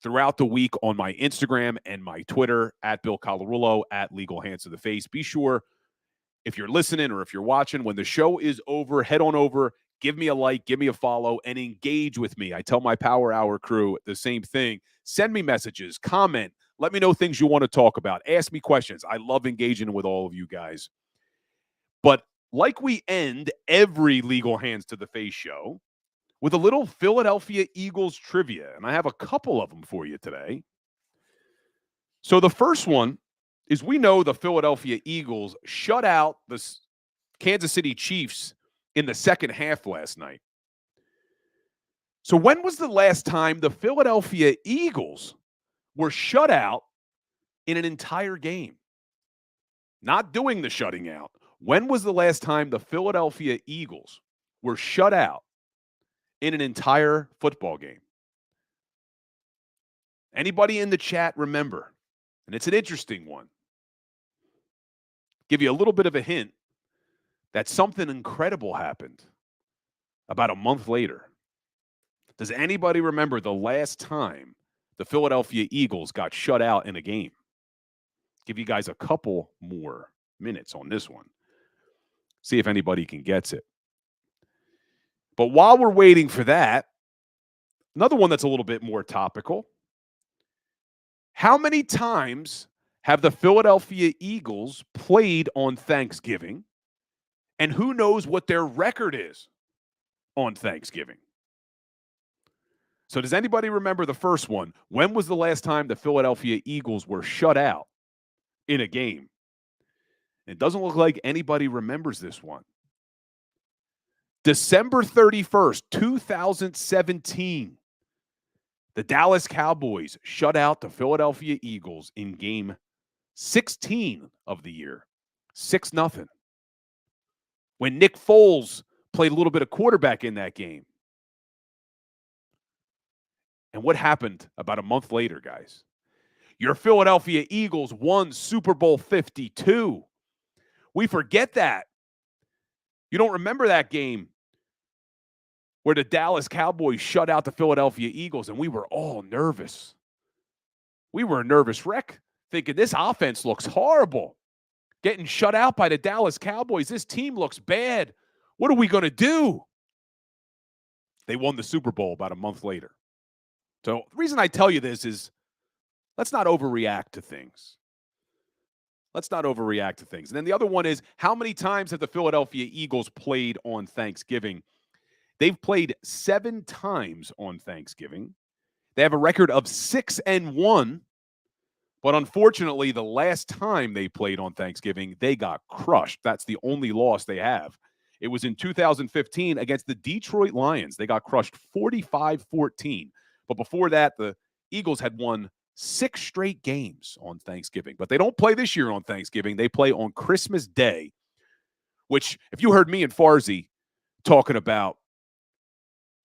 S2: throughout the week on my Instagram and my Twitter, at Bill Colarulo, at Legal Hands to the Face. Be sure, if you're listening or if you're watching, when the show is over, head on over, give me a like, give me a follow, and engage with me. I tell my Power Hour crew the same thing. Send me messages, comment, let me know things you want to talk about. Ask me questions. I love engaging with all of you guys. But like we end every Legal Hands to the Face show with a little Philadelphia Eagles trivia, and I have a couple of them for you today. So the first one is, we know the Philadelphia Eagles shut out the Kansas City Chiefs in the second half last night. So when was the last time the Philadelphia Eagles were shut out in an entire game. Not doing the shutting out. When was the last time the Philadelphia Eagles were shut out in an entire football game? Anybody in the chat remember? And it's an interesting one. Give you a little bit of a hint that something incredible happened about a month later. Does anybody remember the last time the Philadelphia Eagles got shut out in a game? Give you guys a couple more minutes on this one. See if anybody can get it. But while we're waiting for that, another one that's a little bit more topical. How many times have the Philadelphia Eagles played on Thanksgiving? And who knows what their record is on Thanksgiving? So does anybody remember the first one? When was the last time the Philadelphia Eagles were shut out in a game? It doesn't look like anybody remembers this one. December 31st, 2017. The Dallas Cowboys shut out the Philadelphia Eagles in game 16 of the year. 6-0. When Nick Foles played a little bit of quarterback in that game. And what happened about a month later, guys? Your Philadelphia Eagles won Super Bowl 52. We forget that. You don't remember that game where the Dallas Cowboys shut out the Philadelphia Eagles, and we were all nervous. We were a nervous wreck, thinking this offense looks horrible. Getting shut out by the Dallas Cowboys. This team looks bad. What are we going to do? They won the Super Bowl about a month later. So the reason I tell you this is let's not overreact to things. Let's not overreact to things. And then the other one is, how many times have the Philadelphia Eagles played on Thanksgiving? They've played 7 times on Thanksgiving. They have a record of 6-1. But unfortunately, the last time they played on Thanksgiving, they got crushed. That's the only loss they have. It was in 2015 against the Detroit Lions. They got crushed 45-14. But before that, the Eagles had won 6 straight games on Thanksgiving. But they don't play this year on Thanksgiving. They play on Christmas Day, which, if you heard me and Farzi talking about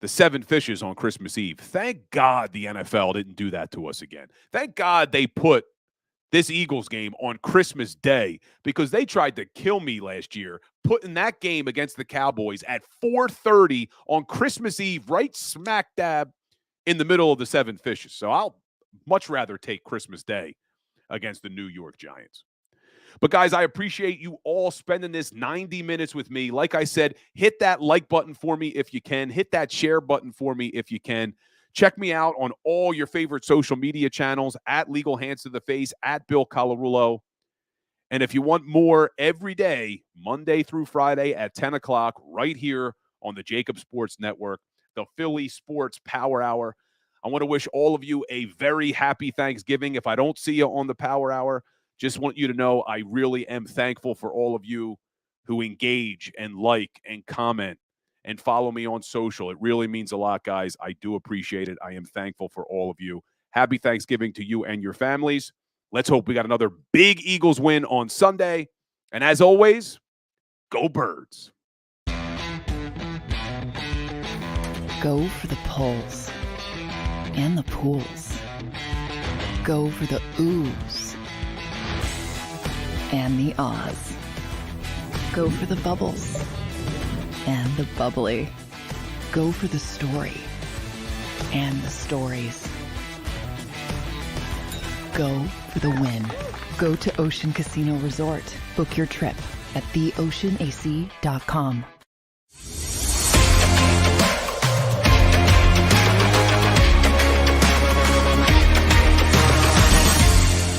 S2: the 7 fishes on Christmas Eve, thank God the NFL didn't do that to us again. Thank God they put this Eagles game on Christmas Day, because they tried to kill me last year, putting that game against the Cowboys at 4:30 on Christmas Eve, right smack dab in the middle of the 7 fishes. So I'll much rather take Christmas Day against the New York Giants. But guys, I appreciate you all spending this 90 minutes with me. Like I said, hit that like button for me if you can. Hit that share button for me if you can. Check me out on all your favorite social media channels, at Legal Hands to the Face, at Bill Colarulo. And if you want more every day, Monday through Friday at 10 o'clock, right here on the JAKIB Sports Network, the Philly Sports Power Hour. I want to wish all of you a very happy Thanksgiving. If I don't see you on the Power Hour, just want you to know I really am thankful for all of you who engage and like and comment and follow me on social. It really means a lot, guys. I do appreciate it. I am thankful for all of you. Happy Thanksgiving to you and your families. Let's hope we got another big Eagles win on Sunday. And as always, go Birds.
S1: Go for the pulls and the pools. Go for the oohs and the ahs. Go for the bubbles and the bubbly. Go for the story and the stories. Go for the win. Go to Ocean Casino Resort. Book your trip at theoceanac.com.